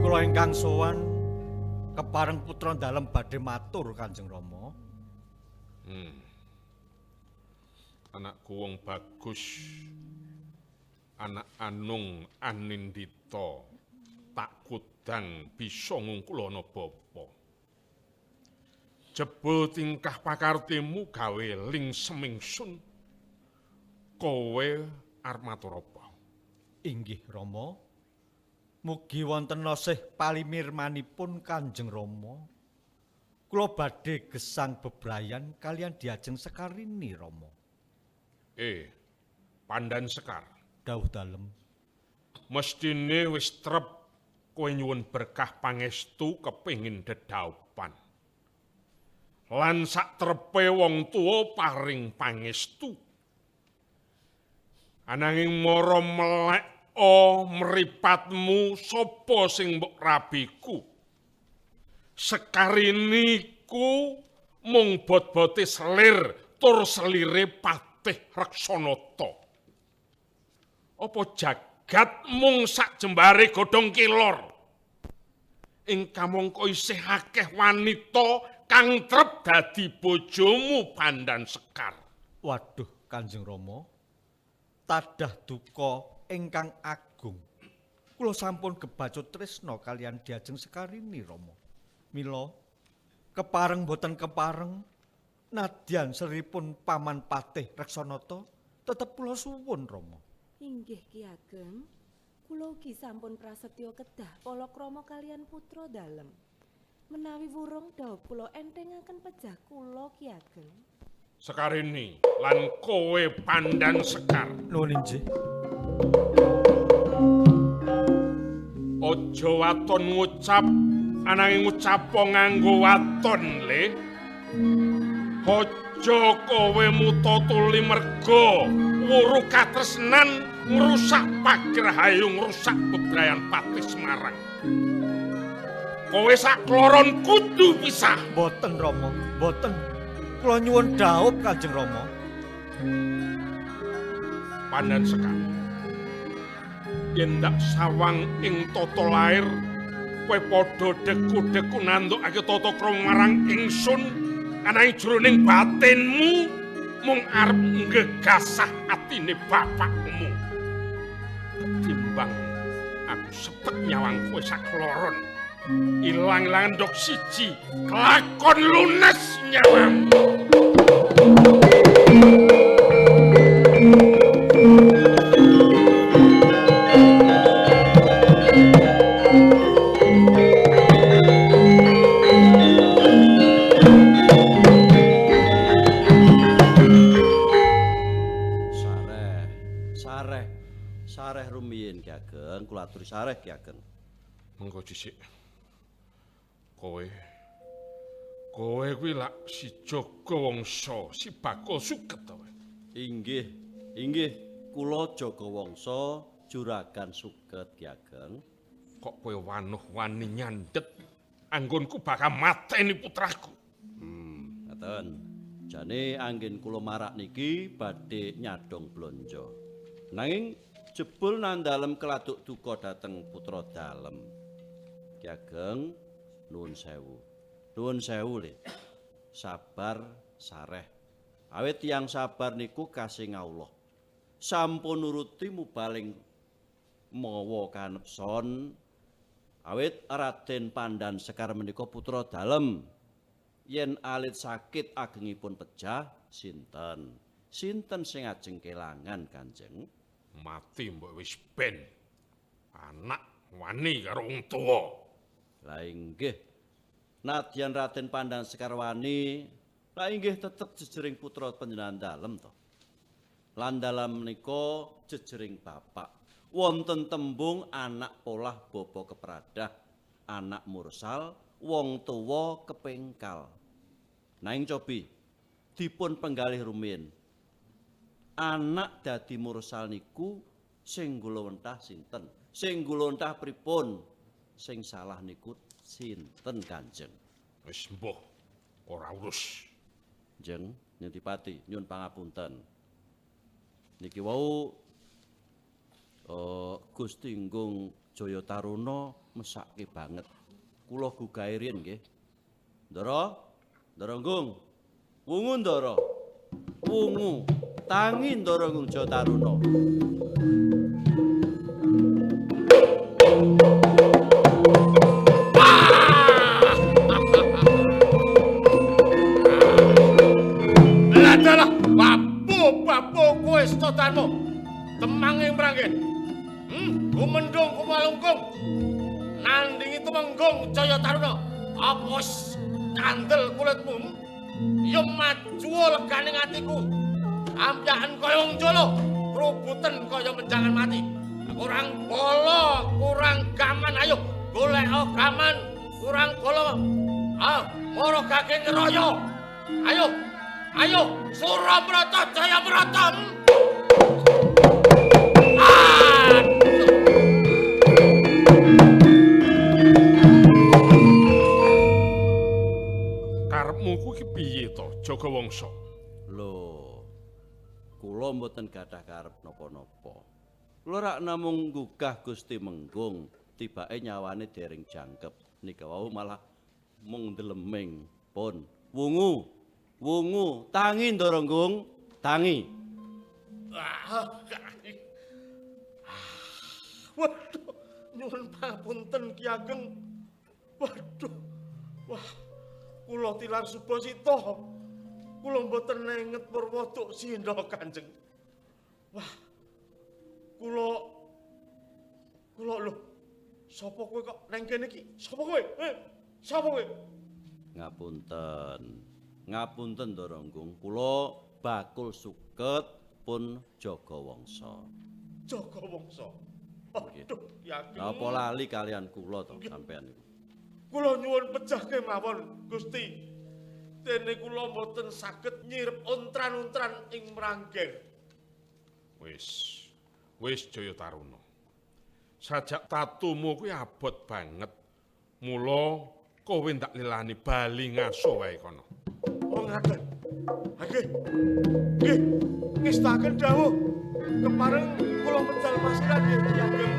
Kula ingkang sowan kepareng putra dalem badhe matur Kanjeng Rama. Anakku wong bagus. Anak Anung Anindita tak kudang bisa ngungkulana bapa. Jebul tingkah pakartimu gawe ling semingsun. Kowe arep matur apa? Inggih Rama. Mugi wonten nosih palimirmanipun Kanjeng Rama. Kula badhe gesang bebrayan kalian Diajeng Sekarini Rama. Pandan Sekar. Dawuh dalem. Mestine wis trep kowe nyuwun berkah pangestu kepengin dedaupan. Lan sak trepe wong tuwa paring pangestu. Ananging mara melek mripatmu sapa sing mbok rabiku. Sekarini ku mung bot-bote selir tur selire Patih Reksanata. Apa jagat mung sak jembare godhong kilor. Ing kamangka isih akeh wanita kang trep dadi bojomu Pandan Sekar. Waduh Kanjeng Rama. Tadah duka ingkang agung. Kula sampun kebacut tresna kalian Diajeng Sekarini Rama. Mila kepareng boten kepareng nadyan seripun Paman Patih Reksanata tetep kula suwun Rama. Inggih Ki Ageng, kula ugi sampun prasetya kedah palakrama kalian putra dalem. Menawi wurung dawuh kula entengaken pejah kula Ki Ageng. Sekarini lan kowe Pandan Sekar. Nuwun inggih. Aja waton ngucap ananging ngucapa nganggo waton le. Aja kowe muta tuli merga wuru katresnan ngrusak pagrahayu ngrusak bebrayan Patih Semarang. kowe sakloron kudu pisah. Mboten Rama, mboten. Kula nyuwun dhaup Kanjeng Rama. Pandan sekali. Yen ndak sawang ing tata lair, kowe padha deku-deku nandukake tata krama marang ingsun, ananging jroning batinmu mung arep ngegasah atine bapakmu. Ketimbang aku sepet nyawang kowe sakloron, ilang-ilangan dok siji, kelakon lunes nyawang. Sareh rumiyin Ki Ageng, kula aturi sareh Ki Ageng. Mengko dhisik. Kowe kuwi lak si Jagawangsa, si Bakul Suket to. Inggih, kula Jagawangsa Juragan Suket Ki Ageng. Kok kowe wanuh-wani nyandet anggonku bakal mateni putraku. Ngaten. Jane anggen kula marak niki badhe nyadong blanja. Nanging jebul nandalem keladuk duka dateng putra dalem. Ki Ageng nuwun sewu. Nuwun sewu le. Sabar sareh. Awit tiyang sabar niku kasing Allah. Sampun nuruti mubaling mawa kanepson. Awit Raden Pandan Sekar menika putra dalem. Yen alit sakit agengipun pejah sinten? Sinten sing ajeng kelangan Kanjeng? Mati mbok wis ben. Anak wani karo wong tuwa. Lah inggih. Nadyan Raden Pandan Sekar wani, lah inggih tetep jejering putra panjenengan dalem to. Lan dalem menika jejering bapak. Wonten tembung anak polah bapa kepradah, anak mursal, wong tuwa kepengkal. Nanging cobi dipun penggalih rumiyin. Anak dadi mursal niku sing gulawentah sinten? Sing gulawentah pripun? Sing salah niku sinten Kanjeng? Wis mbuh, ora urus. Jeng Nyentipati nyun pangapunten. Niki wau Gusti Nggung Jaya Taruna mesake banget. Kula gugahe riyen nggih. Ndara Nggung. Wungu Ndara. Wungu. Tangi Ndara Nggung Jaya Taruna. Adalah bapu kowe stotanmu. Temange mranggen. Gumendung kumalungkung. Nandingi Tumenggung Jaya Taruna. Apa kandel kulitmu? Ya maju leganing atiku. Ambyaken kaya wong jolo, krubuten kaya menjangan mati. Kurang bolo, kurang gaman, ayo golek gaman, kurang bolo. Moro gage ngeroyo. Ayo, Surabrata Jayabrata. Karepmu kuwi piye to, Jagawangsa? Lho, kula mboten gadah karep napa-napa. Kula rak namung nggugah Gusti Menggung, tibake nyawane dereng jangkep. Nika wau malah mung ndeleming pun. Wungu, tangi Ndara Nggung, tangi. Waduh, nyuwun pangapunten Ki Ageng. Waduh. Wah, kula tilar Subasita. Kula mboten nenget Purwaduk Sindha Kanjeng. Wah. Kula lho. Sapa kowe kok nang kene iki? Sapa kowe? Sapa kowe? Ngapunten Ndara Nggung, kula Bakul Suket pun Jagawangsa. Jagawangsa. Aduh, yakin. Napa lali kalian kula to sampean niku? Kula nyuwun pejahke mawon, Gusti. Dene kula mboten saged nyirep untran-untran ing Mranggen. Wis Jaya Taruna. Sajak tatumu kuwi abot banget. Mula kowe ndak lelani bali ngaso wae kono. Oh ngaten. Nggih. Nggih. Ngestaken dawuh. Kepareng kula medal pasiran nggih Ki Ageng.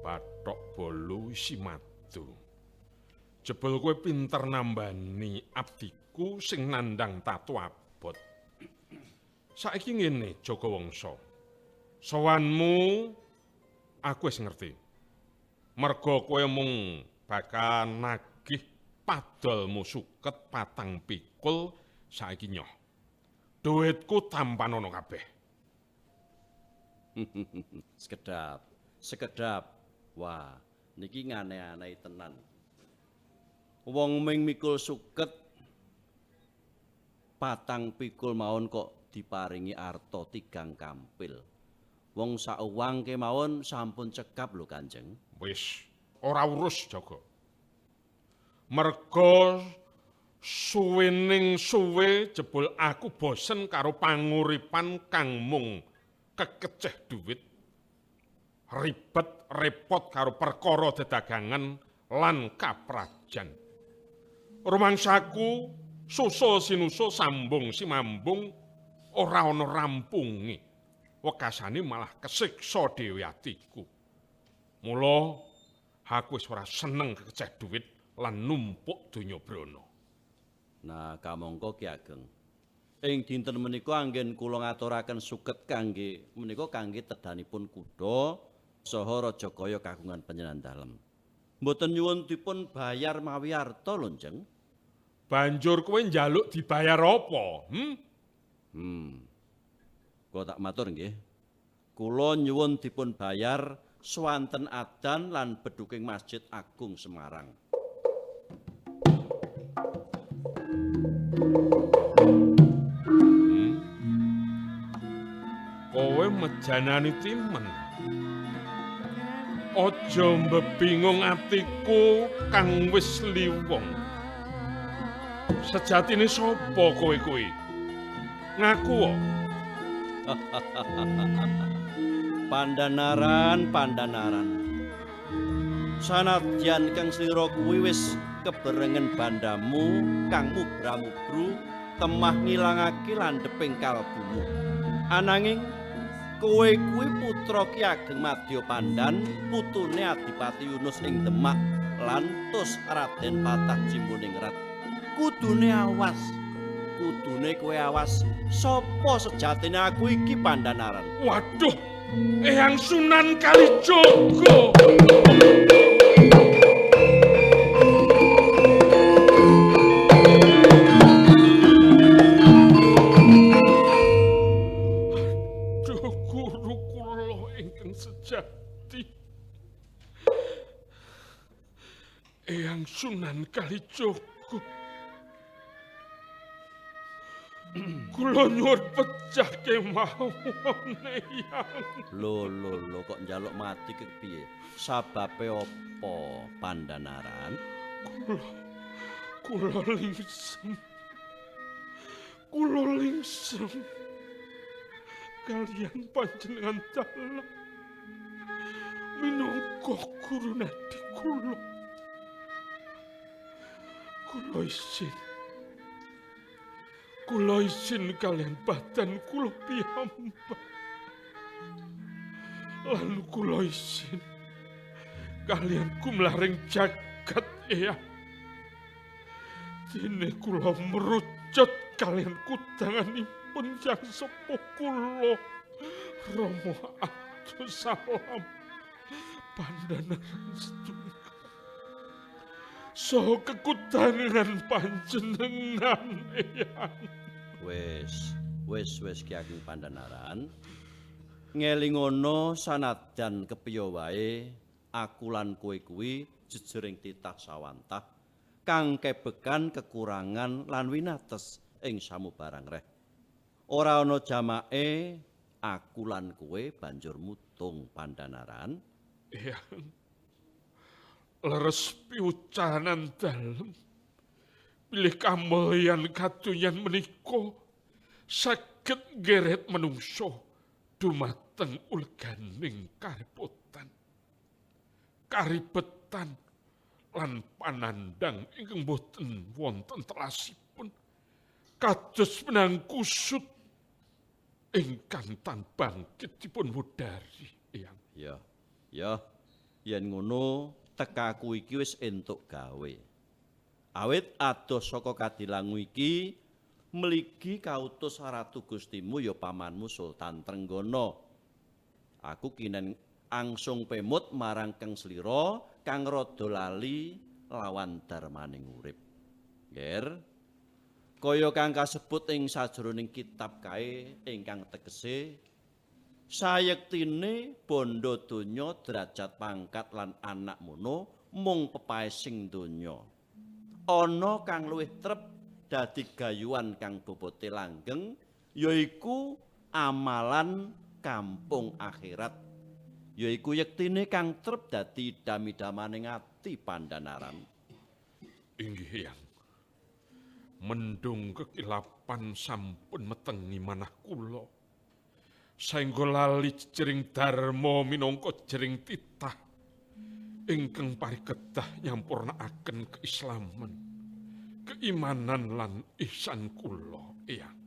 Bathok Bolo isi madu. Jebul kowe pinter nambani abdiku sing nandhang tatu abot. Saiki ngene Jogawangsa. Sowanmu aku wis ngerti. Merga kowe mung bakal nagih padolmu suket 4 pikul saiki nyoh. Duitku tampanono kabeh. Sekedap. Wah, niki ngane-anei tenan. Wong ming mikul suket 4 pikul mawon kok diparingi arta 3 kampil. Wong sauwang kemawon sampun cekap lho Kanjeng. Wis, ora urus jaga. Merga suwening suwe jebul aku bosen karo panguripan kang mung kekeceh duit. Ribet repot karo perkara dedagangan lan kaprajan. Rumangsaku susul sinusul sambung simambung ora ana rampunge. Wekasane malah kesiksa dhewe atiku. Mula aku wis ora seneng kekeceh duit lan numpuk donya brana. Nah, kamangka Ki Ageng. Ing dinten menika anggen kula ngaturaken suket kangge menika kangge tedanipun kuda saha Rajakaya kagungan panjenengan dalem. Mboten nyuwun dipun bayar mawi arta lho, Jeng. Banjur kowe njaluk dibayar apa? Kula tak matur nggih. Kula nyuwun dipun bayar swanten adan lan beduking Masjid Agung Semarang. Kowe mejanani timen. Aja mbebingung atiku kang wis liwong. Sejatine sapa kowe kuwi? Ngaku wae. Pandanaran. Sanadyan kang slira kuwi wis keberengen bandamu kang mubra-mubru temah ngilangake landheping kalbumu. Ananging kowe kuwi putra Ki Ageng Madya Pandan, putune Adipati Yunus ing Demak lan tus Raden Patah Cimbuningrat. Kudune awas. Kudune kowe awas. Sapa sejatine aku iki Pandanaran? Waduh, Eyang Sunan Kalijaga. Aduh, guru kula ingkang sejati. Eyang Sunan Kalijaga. Kula nyuwun pecah kemawon Eyang. Lho kok njaluk mati ki piye? Sababe apa Pandanaran? Kula lingsem. Kula lingsem. Kalian panjenengan dalem. Minangka guru nadi kula. Kula isin kalian badan kula piyambak. Lan kula isin kalian kumlaring jagat Eyang. Dene kula merucut kalian kudanganipun Jang Sepuh kula Rama Abdussalam Pandanaran setunggal. Saha kekudangan panjenengan Eyang. Wis Ki Ageng Pandhanaran. Ngelingono sanadyan kepiye wae aku lan kowe kuwi jejering titah sawantah kang kebekan kekurangan lan winates ing samubarang reh. Ora ana jamake aku lan kowe banjur mutung Pandhanaran. Iya. Leres piucahanan dalem. Pilih kamulyan kadunyan menika saged nggeret menungso dumateng ulganing karibetan lan panandang ingkang boten wonten telasipun kados menang kusut ingkang tan bangkit dipun wudari. Ya, yen ngono tekaku iki wis entuk gawe. Awit adoh saka kadilangu iki mligi kautus Ratu Gustimu ya pamanmu Sultan Trenggana. Aku kinen angsung pemut marang Kang Slira kang rada lali lawan darmaning urip. Nger, kaya kang kasebut ing sajroning kitab kae ingkang tegese sayektine bondo donya derajat pangkat lan anak mono mung pepaesing donya. Ana kang luwih trep dadi gayuhan kang bobote langgeng yaiku amalan kampung akhirat. Yaiku yektine kang trep dadi idam-idamaning ati Pandhanaran. Inggih, Yang. Mendung kekilapan sampun metengi manah kula. Saengga lali jering dharma minangka jering titah ingkang parikedah nyampurnakaken keislaman, keimanan lan ihsan kula, Eyang.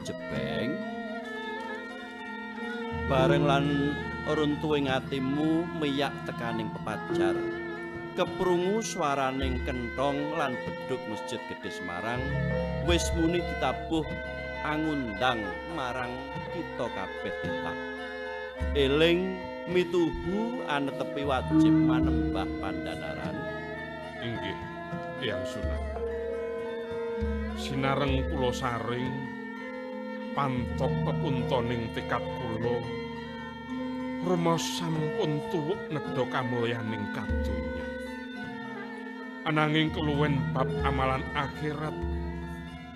Jebeng bareng lan runtuhing atimu miyak tekaning pepajar keprungu swaraning kenthong lan bedhug Masjid Gedhe Semarang wis muni ditabuh angundang marang kita kabeh titah eling mituhu anetepi wajib manembah Pandhanaran. Inggih, Eyang Sunan. Sinareng kula saring pantok pepuntoning tekad kula rema sampun tuwuk nedha kamulyaning kadonya. Ananging keluwen bab amalan akhirat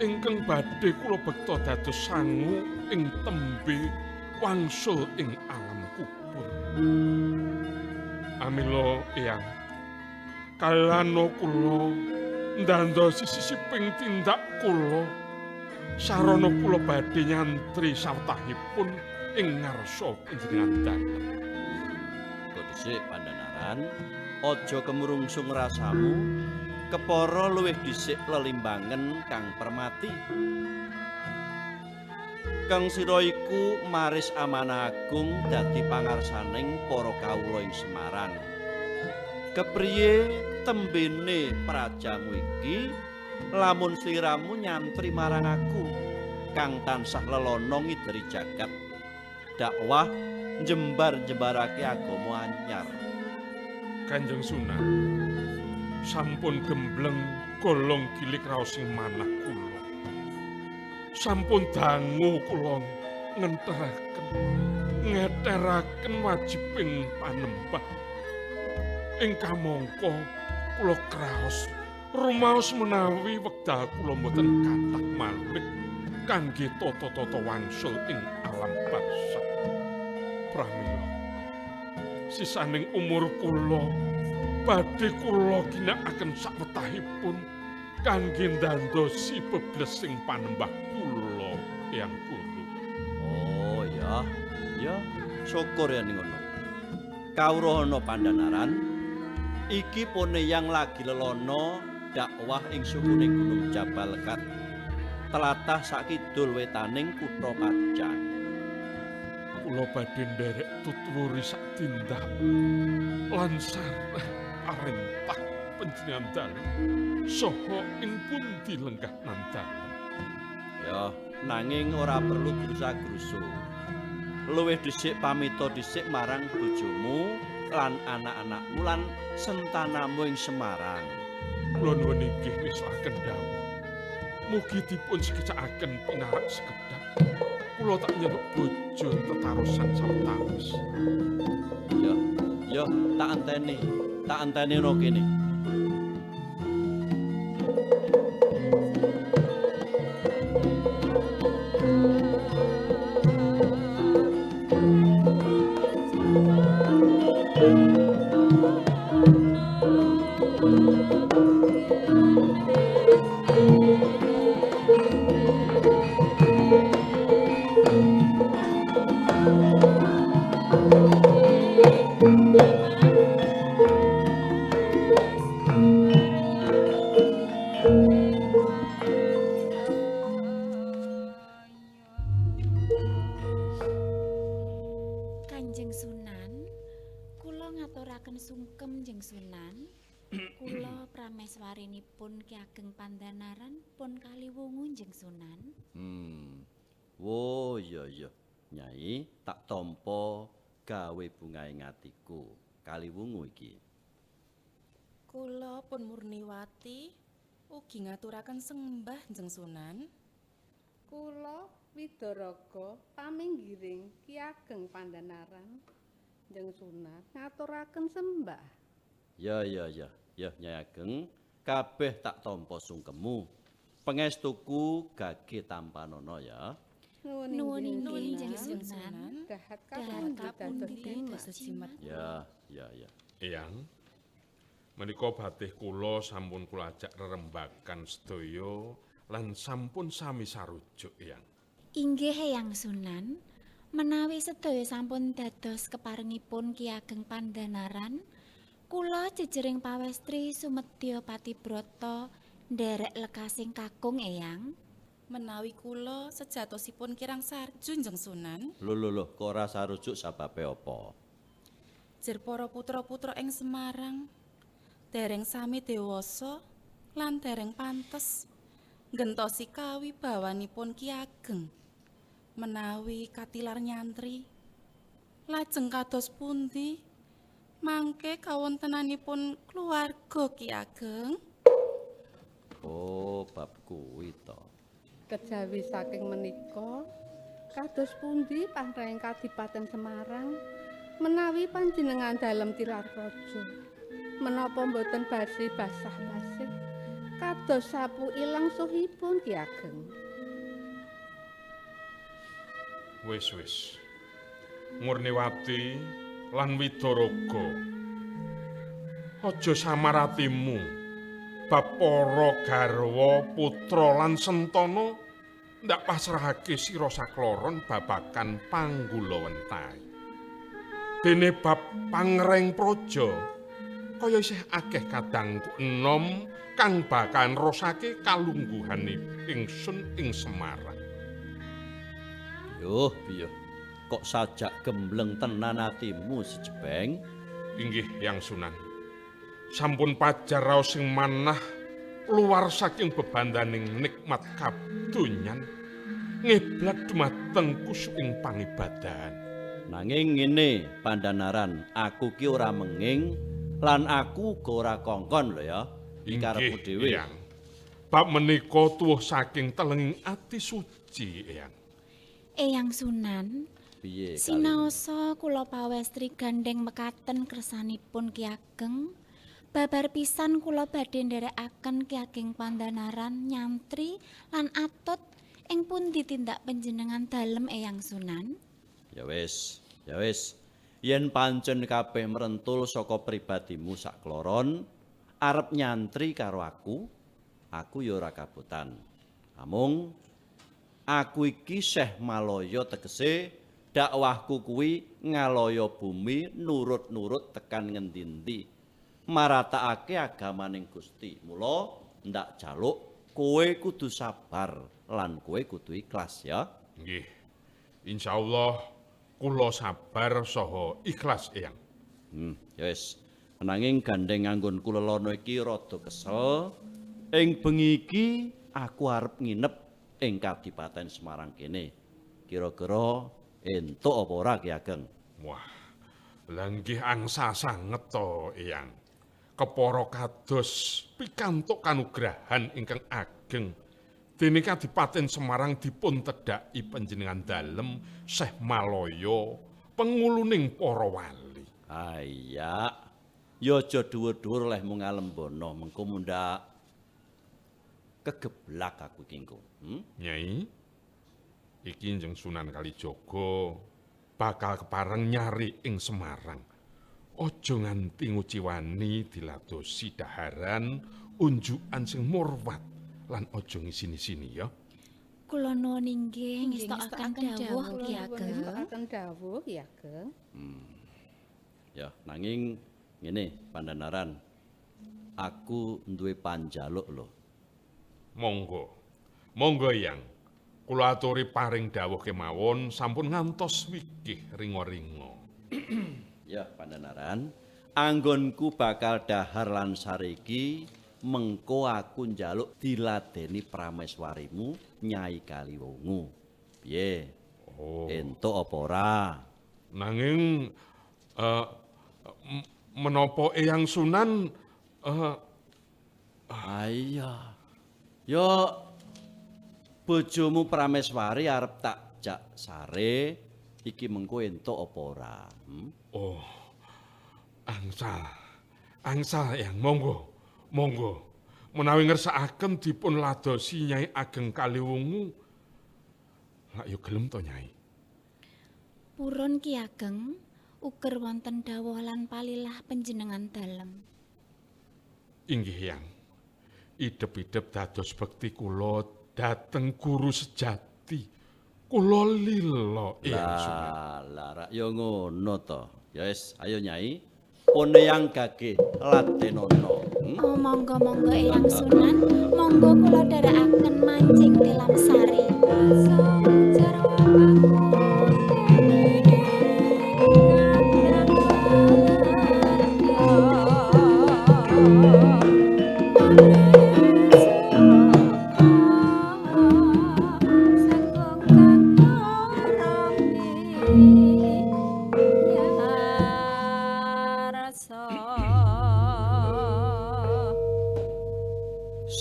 ingkang badhe kula bekta dados sangu ing tembe wangsul ing alam kubur. Amila Eyang, kalana kula ndandosi sisiping tindak kula sarana kula badhe nyantri sawetahipun ing ngarsa panjenengan dalem. Kok dhisik Pandhanaran, aja kemrungsung rasamu, kepara luwih dhisik lelimbangen Kang Permati. Kang sira iku maris amanah agung dadi pangarsaning para kawula ing Semarang. Kepriye tembene prajamu iki lamun sliramu nyantri marang aku kang tansah lelana ngideri jagat dakwah njembar-jembarake agama anyar. Kanjeng Sunan, sampun gembleng golong gilik raos ing manah kula. Sampun dangu kula ngeteraken wajibing panembah. Ing kamangka kula kraos rumaos menawi wekdal kula mboten kathah malih kangge tata-tata wangsul ing alam barzakh. Pramila sisaning umur kula badhe kula ginakaken sawetahipun kangge ndandosi beblesing panembah kula Eyang Guru. Oh ya, ya syukur ya ning ngono. Kawruhana Pandhanaran, iki pun yang lagi lelono dakwah ing sukuning Gunung Jabal Kat, telatah sakidul wetaning Kutha Pajang. Kula badhe nderek tutwuri sak tindak lan sareh parentah panjenengan dalem saha ing pundi lenggah nandalem. Ya, nanging ora perlu grusa-grusu. Luwih dhisik pamita dhisik marang bojomu lan anak-anakmu lan sentanamu ing Semarang. Kula nuwun inggih ngesaken dawuh. Mugi dipun sekecakaken pinarak sekedhap. Kula tak nyeluk bojo tetarosan sawetawis. Ya, tak anteni no kene. Kanjeng Sunan, kula ngaturaken sungkem Jeng Sunan. Kula prameswarinipun Ki Ageng Pandhanaran pun kaliwungu Jeng Sunan. Oh iya, Nyai tak tampa gawe bungaing atiku kaliwungu iki. Kula pun Murniwati ugi ngaturaken sembah Jeng Sunan. Kula Widaraga paminggiring Ki Ageng Pandhanaran Jeng Sunan ngaturaken sembah. Ya Nyai Ageng, kabeh tak tampa sungkemu. Pangestuku gage tampanana ya. Nuwun inggih Jeng Jeng Sunan. Sunan. Dahat Dahan kapundi kapundi dados dados jimat. Ya. Eyang, menika batih kula sampun kula ajak rerembakan sedaya lan sampun sami sarujuk Eyang. Inggih Eyang Sunan, menawi sedaya sampun dados keparengipun Ki Ageng Pandhanaran, kula jejering pawestri sumedya patibrata nderek lekasing kakung Eyang. Menawi kula sejatosipun kirang sarju Jeng Sunan, Lho, kok ora sarujuk sababe apa? jer para putra-putra ing Semarang dereng sami dewasa lan dereng pantes ngentosi kawibawanipun Ki Ageng. Menawi katilar nyantri, lajeng kados pundi mangke kawontenanipun keluarga Ki Ageng? Oh, bab kuwi to. Kejawi saking menika kados pundi pantrahing Kadipaten Semarang menawi panjenengan dalem tilar praja menapa boten basi basah-basih kados sapu ilang suhipun Ki Ageng. Wis. Murniwati lan Widaraga. Aja samar atimu. Bab para garwa, putra lan sentana ndak pasrahake sira sakloron babakan panggulawentahe. Dene bab pangreng praja kaya isih akeh kadang enom kang bakal nrosake kalungguhane ingsun ing Semarang. Yuh, piye? Kok sajak gembleng tenan atimu sejebeng? Inggih, Yang Sunan. Sampun pajar raos sing manah luar saking bebandaning nikmat kadonyan ngiblat dumateng kusuking pangibadahan. Nanging ngene, Pandhanaran, aku ki ora menging lan aku uga ora kongkon lho ya. Karepmu dhewe. Eyang. Bab menika tuwuh saking telenging ati suci, Eyang. Eyang Sunan, Piye kali? sinaosa kula pawestri gandeng mekaten kersanipun Ki Ageng. Babar pisan kula badhe nderekaken Ki Ageng Pandhanaran nyantri lan atut ing pundi tindak panjenengan dalem Eyang Sunan? Ya wis. Yen pancen kabeh merentul saka pribadimu sakloron arep nyantri karo aku ya ora kabutan. Namung aku iki Syekh Malaya tegese dakwahku kuwi ngalaya bumi nurut-nurut tekan ngendi-endi. Maratakake agamaning Gusti. Mula ndak jaluk kowe kudu sabar lan kowe kudu ikhlas ya. Nggih. Insyaallah kula sabar saha ikhlas, Eyang. Ya wis. Nanging gandeng anggon kula lono iki rada kesel. Ing bengi iki aku arep nginep ing Kadipaten Semarang kene. Kira-kira entuk apa ora Ki Ageng? Wah. Lah nggih angsa sanget to, Eyang. Kepara kados pikantuk kanugrahan ingkang ageng dene Kadipaten Semarang dipun tedhaki panjenengan dalem Syekh Malaya penguluning para wali. Iya. Ya aja dhuwur-dhuwur leh mung alembono, mengko mundhak kegeblak aku iki engko. Nyai, iki Njeng Sunan Kalijaga bakal kepareng nyari ing Semarang. Aja nganti nguciwani diladosi daharan unjukan sing murwat lan aja ngisini-sini ya. Kula nuwun inggih ngestokaken dawuh Ki Ageng. Ngestokaken dawuh Ki Ageng. Ya, nanging ngene Pandhanaran. Aku duwe panjaluk lho. Monggo Yang. Kula aturi paring dawuh kemawon sampun ngantos wigih ringa-ringa. Ya Pandhanaran, anggonku bakal dahar lan sariki mengko aku njaluk diladeni prameswarimu Nyai Kaliwongu. Piye? Entuk apa ora? Nanging menapa Eyang Sunan iya. Ya bojomu prameswari arep tak jak sare iki mengko entuk apa ora? Oh. Angsal Eyang, monggo. Menawi ngersakaken dipun ladosi Nyai Ageng Kaliwongu. Lak yo gelem to Nyai. Purun Ki Ageng, uger wonten dawuh lan palilah panjenengan dalem. Inggih Yang. Idep-idep dados bekti kula dhateng guru sejati. Kula lila Eyang Sunan. Lah ya ngono to. Ya wis, ayo Nyai. Pun yang gagih latenono. Oh monggo Eyang Sunan, monggo kula dherekaken mancing tilam sari.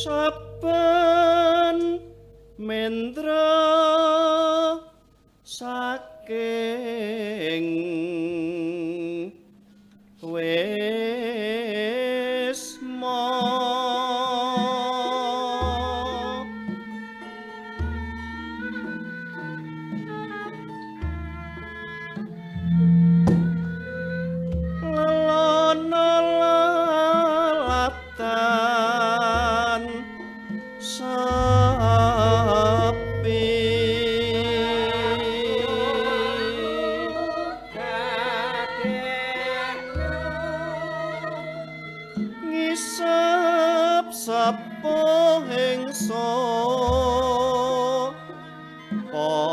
Saben mendra saking wisma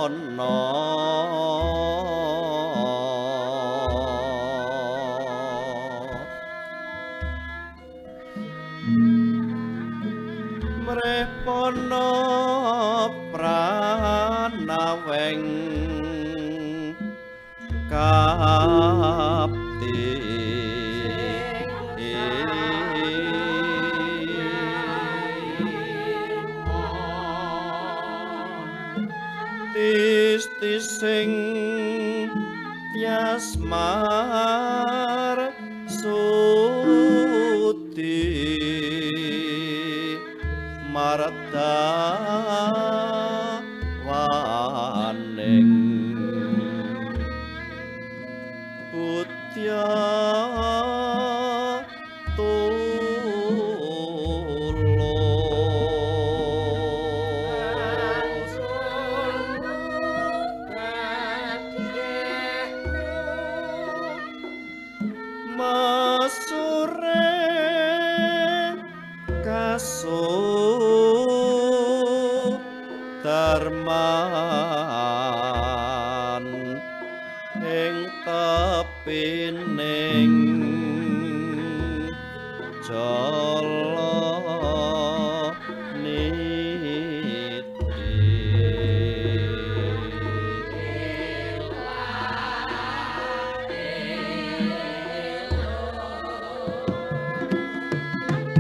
ana mrepana pranaweng kapti tis-tising yasmar suti marta waning putya darman ing tepining jala niti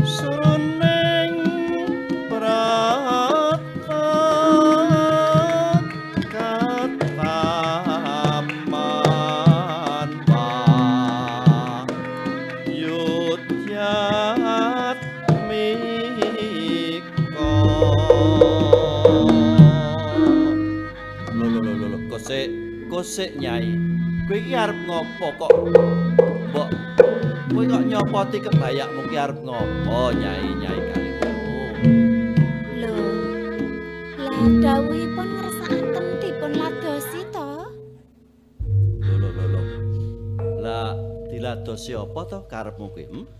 suruning Kosek Nyai, kowe iki arep ngopo kok? Mbok kowe kok nyopoti kebayakmu ki arep ngopo Nyai kali ngono? Lho. Lah dawuhipun ngersakaken dipun ladosi to? Lho. Lah diladosi apa to karepmu kuwi?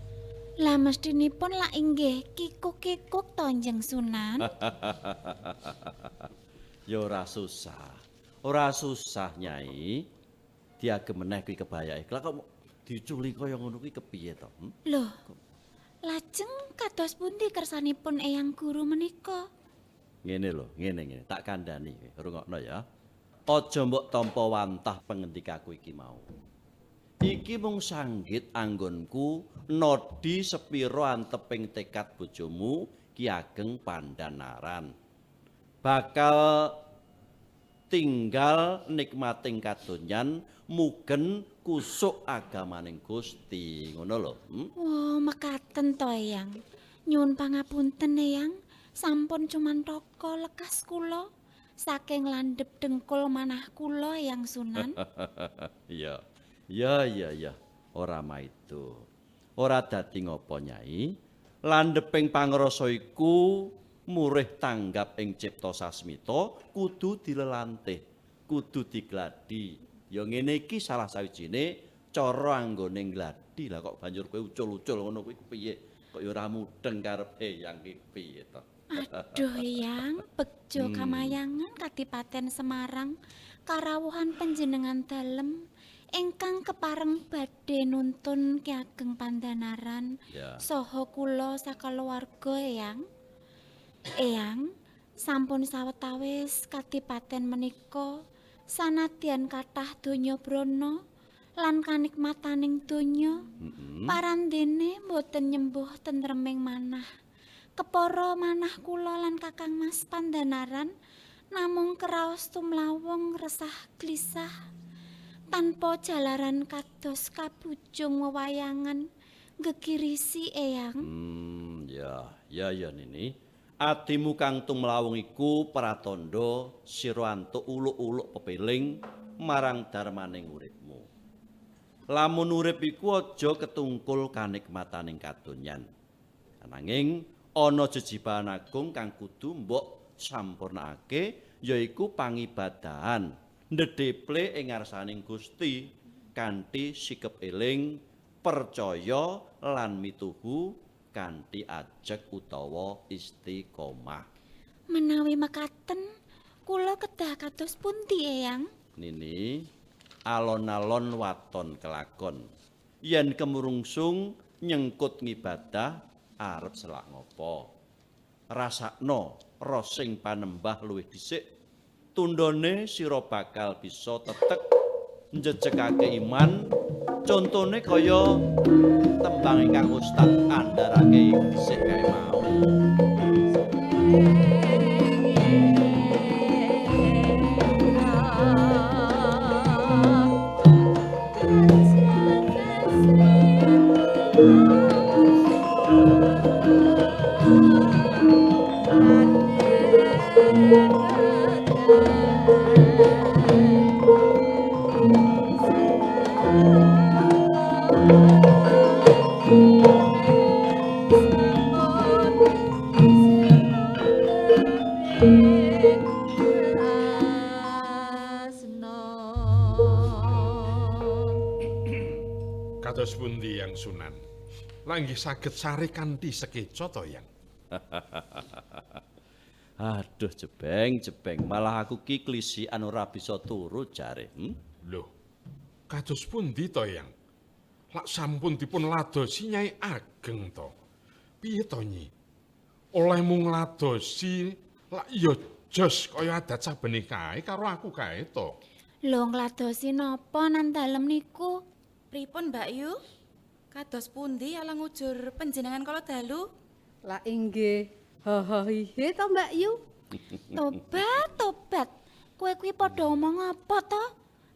Lah mestinipun lak inggih kikuk-kikuk to Njeng Sunan. Ya ora susah. Ora susah Nyai. Diagem meneh kuwi kebayake. Lah kok diculi kaya ngono kuwi kepiye to? Lho. Lajeng kados pundi kersanipun Eyang Guru menika? Ngene lho, ngene. Tak kandhani, rungokno ya. Aja mbok tampa wantah pengendikaku iki mau. Iki mung sanggit anggonku nodi sepira anteping tekad bojomu Ki Ageng Pandhanaran. Bakal tinggal nikmating kadonyan mugen kusuk agamaning Gusti ngono lho. Wah, mekaten to Eyang. Nyuwun pangapunten Eyang, sampun cumantaka lekas kula saking landhep dengkul manah kula Eyang Sunan. Ya. Ora maido. Ora dadi ngopo Nyai. Landheping pangrasa iku murih tanggap ing cipta sasmita kudu dilelantih, kudu digladi. Ya ngene iki salah sawijine cara anggone gladi. Lah kok banjur kowe ucul-ucul ngono kuwi piye? Kok ya ora mudeng karepe Eyang ki piye to? Aduh Eyang, bejo kamayangan Kadipaten Semarang karawuhan panjenengan dalem ingkang kepareng badhe nuntun Ki Ageng Pandhanaran saha kula sakaluwarga Eyang. Eyang, sampun sawetawis kadipaten menika sanadyan kathah donya brana lan kanikmataning donya parandene boten nyembuh tentreming manah. Kepara manah kula lan Kakang Mas Pandhanaran namung kraos tumlawung resah glisah tanpa jalaran kados kabujung wewayangan gegirisi Eyang. Ya Nini. Adimu kang tumlawung iku pratandha sira antuk uluk-uluk pepeling marang darmaning uripmu. Lamun urip iku aja ketungkul kanikmataning kadonyan. Nanging ana jejibahan agung kang kudu mbok sampurnakake yaiku pangibadahan ndedheple ing ngarsaning Gusti kanthi sikep eling, percaya lan mituhu kanthi ajeg utawa istiqomah. Menawi mekaten, kula kedah kados pundi Eyang? Nini, alon-alon waton kelakon. Yen kemurungsung nyengkut ngibadah arep selak ngopo. Rasakno rosing panembah luwih dhisik. Tundone sira bakal bisa tetek njejegake iman. Contone kaya tembang ingkang Ustaz andharake dhisik kae mau. Kados pundi Yang Sunan? Langgih saged sare kanthi sekeca to, Yang? Aduh jebeng, malah aku ki klisikan ora bisa turu jare. Loh, kados pundi to, Yang? Lak sampun dipun ladosi Nyai Ageng to. Piye to, Nyi? Oleh mung ladosi lak ya jos kaya adat sabene kae karo aku kae to. Lho ngladosi napa nan dalem niku? Pripun Mbak Yu? Kados pundi alang ujur panjenengan kala dalu? Lah inggih, hihi to Mbak Yu. Tobat. Kowe kuwi padha omong apa to?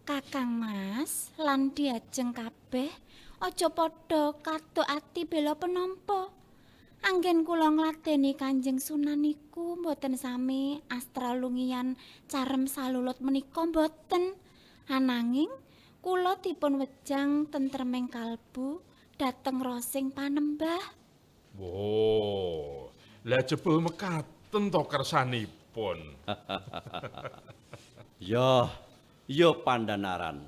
Kakang Mas lan diajeng kabeh aja padha katuk ati bela penampa. Anggen kula ngladeni Kanjeng Sunan niku mboten sami astralungian carem salulut menika mboten. Ananging kula dipun wejang tentreming kalbu dhateng rosing panembah. Wo, lah jebul mekaten to kersanipun. Ya Pandhanaran.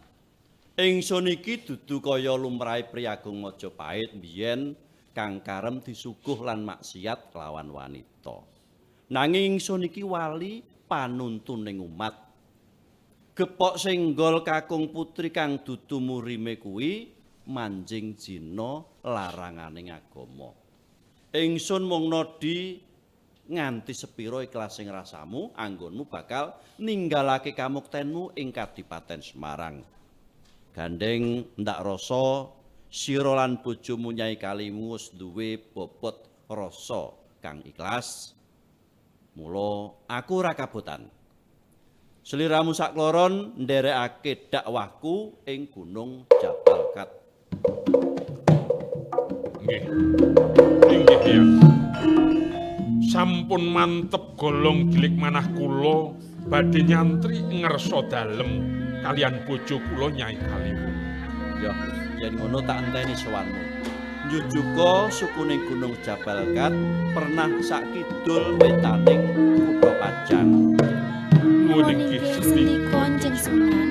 Ingsun iki dudu kaya lumrahe Priyagung Majapahit biyen kang karem disuguh lan maksiat lawan wanita. Nanging ingsun iki wali panuntuning umat. Gepok senggol kakung putri kang dudu murime kuwi manjing jina laranganing agama. Ingsun mung nodi nganti sepira iklasing rasamu anggonmu bakal ninggalake kamuktenmu ing Kadipaten Semarang. Gandeng ndak rasa sira lan bojomu Nyai Kalimu wis duwe bobot rasa kang ikhlas. Mula aku ora kabotan. Sliramu sakloron nderekake dakwahku ing Gunung Jabalkat. Nggih. Inggih ya. Sampun mantep golong gilik manah kula badhe nyantri ngersa dalem kalian bojo kula Nyai Kalimu. Ya, yen ngono tak enteni sowanmu. Njujuga sukuning Gunung Jabalkat pernah sak kidul wetaning Kutha Pajang. Nuwun inggih Sri Kanjeng Sunan.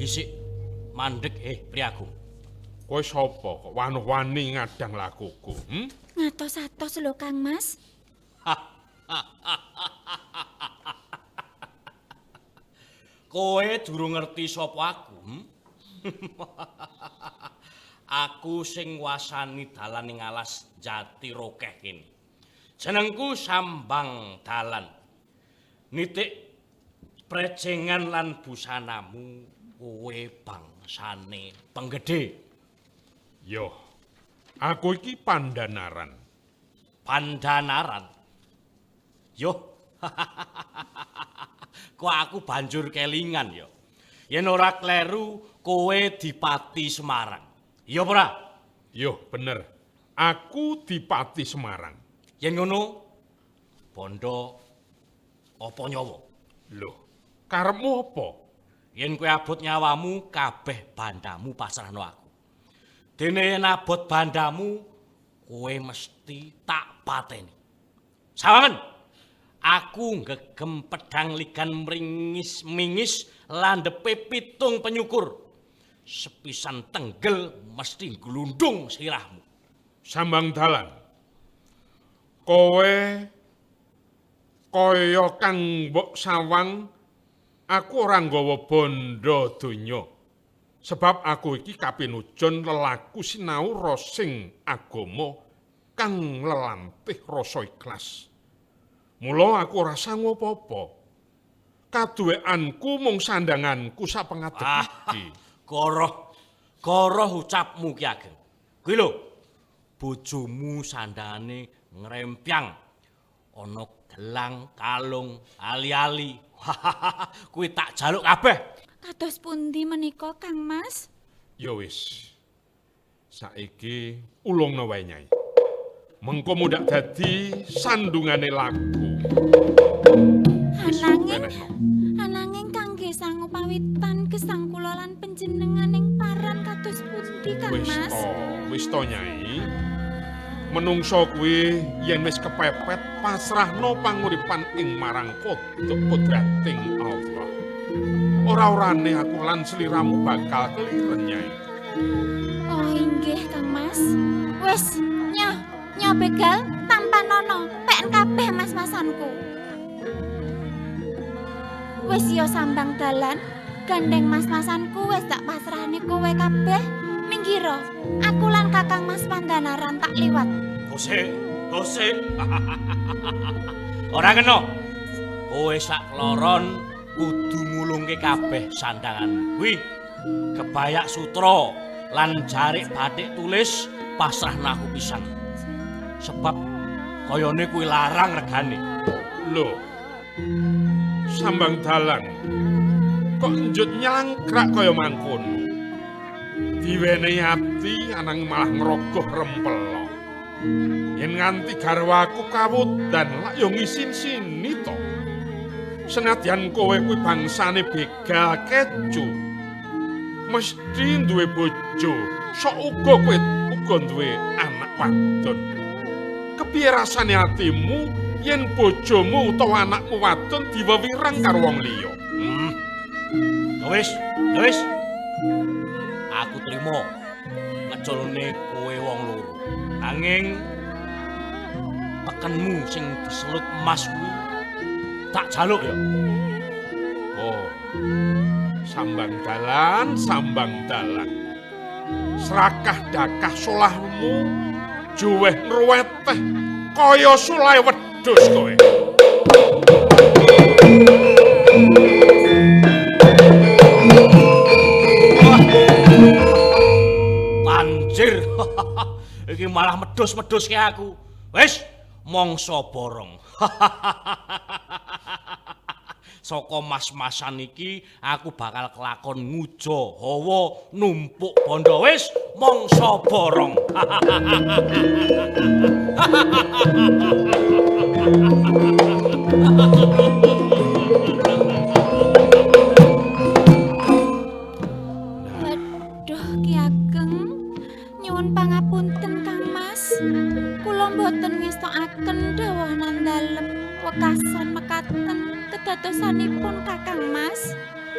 gisik mandek Priagung. Kowe sapa kok wani ngadang lakuku? Ngatos-atos lho Kang Mas. Kowe durung ngerti sapa aku? Aku sing wasani dalan ing alas Jati Rokeh kene. Jenengku Sambang Dalan. Nitik prejengan lan busanamu kowe bangsane penggede. Yo, aku iki Pandanaran. Pandanaran? Yo, kok aku banjur kelingan yo. Yen ora kleru kowe Dipati Semarang. Iya ora? Yo, bener. Aku Dipati Semarang. Yen ngono, bondo apa nyawa? Loh, karepmu apa? Yen kowe abot nyawamu kabeh bandamu pasrahno aku. Dene yen abot bandamu kowe mesti tak pateni. Sawangen, aku gegem pedhang ligan mringis-mingis landhepe 7 penyukur. Sepisan tenggel mesti glundung sirahmu. Sambang Dalan. Kowe kaya kang mbok sawang, aku ora nggawa bondo donya. Sebab aku iki kapinujon lelaku sinau rosing agama kang lelantih rasa ikhlas. Mula aku ora sangu apa-apa. Kaduwekanku mung sandanganku sapengadeg iki. Goroh ucapmu Ki Ageng. Kuwi lho, bojomu sandangane ngrempyang. Ana gelang, kalung, ali-ali. Kuwi tak jaluk kabeh. Kados pundi menika Kang Mas? Ya wis. Saiki ulungna wae Nyai. Mengko mudak dadi sandungane lagu. Ananging kangge sangu pawitan gesang kula lan panjenenganing paran kados pundi Kang Mas? Wis to Nyai. Menungso kuwi yen wis kepepet pasrahno panguripan ing marang kodrating Allah. Ora-orane aku lan sliramu bakal keliren Nyai. Oh inggih Kang Mas. Wis nyoh begal tanpa nono peken kabeh mas-masanku. Wis yo Sambang Dalan, gandeng mas-masanku wis tak pasrahne kowe kabeh. Minggiro, aku lan Kakang Mas Pandanaran tak liwat. Gosek. Ora kena. Kowe sak kloron kudu ngulungke kabeh sandangan kuwi. Kebayak sutra lan jarik batik tulis pasrahna aku pisan. Sebab kayane kuwi larang regane. Lho. Sambang Dalan. Kok njut nyangkrak kaya mangkono. Diwenehi ati anang malah ngrogoh rempelo. Yen nganti garwaku kawudan lak yo ngisin-sini to. Senadyan kowe kuwi bangsane begal keju. Mesti duwe bojo, sok uga kowe uga duwe anak wadon. Kepiye rasane atimu yen bojomu utawa anakmu wadon diwewirang karo wong liya? Wis. Aku trimo ngeculne kowe wong loro. Anging tekenmu sing diselut emas kuwi tak jaluk ya. Oh. Sambang Dalan. Serakah dakah solahmu juweh nruweteh kaya sulai wedhus kowe. Banjir. Iki malah medhus-medhus ke aku. Wis mangsa borong. Saka mas-masan iki aku bakal kelakon nguja hawa numpuk bondo. Wis mangsa borong. Waduh Ki Ageng, nyuwun pangapunten Kang Mas. Kula mboten ngestokaken dawuh nandalem wekasan mekaten kedadosanipun Kakang Mas.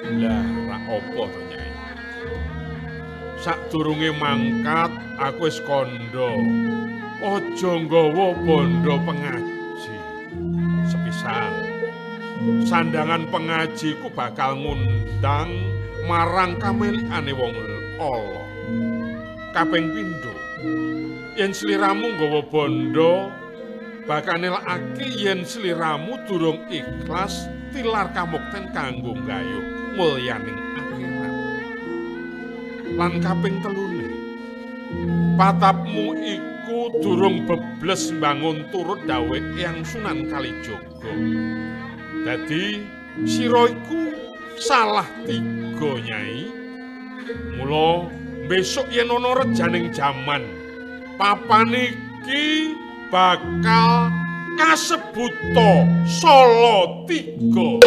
Lah, ra apa to Nyai? Sadurunge mangkat aku wis kandha. Aja nggawa bondo pengaji. Sepisan sandangan pengajiku bakal ngundang marang kamelikane wong ala. Kaping pindho, yen sliramu nggawa bondo, bakal nelakake yen sliramu durung ikhlas tilar kamukten kanggo nggayuh mulyaning akhirat. Lan kaping telune, patapmu iku durung bebles mbangun turut dawuh Eyang Sunan Kalijaga. Dadi sira iku salah tiga, Nyai. Mula besok yen ana rejaning jaman, papan iki bakal kasebuta Salatiga.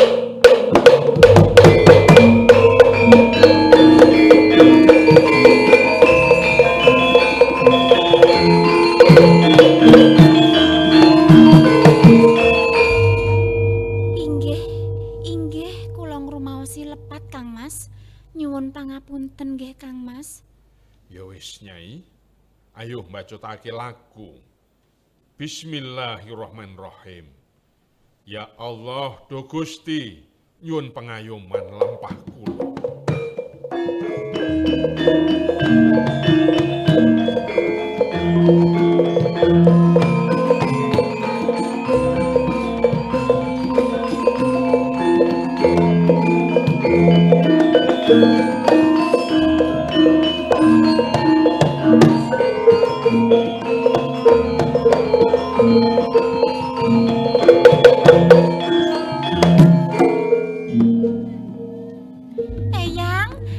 Pangapunten nggih Kang Mas. Ya wis Nyai. Ayo mbacotake lagu. Bismillahirrahmanirrahim. Ya Allah, do Gusti, nyuwun pengayoman lampah kula.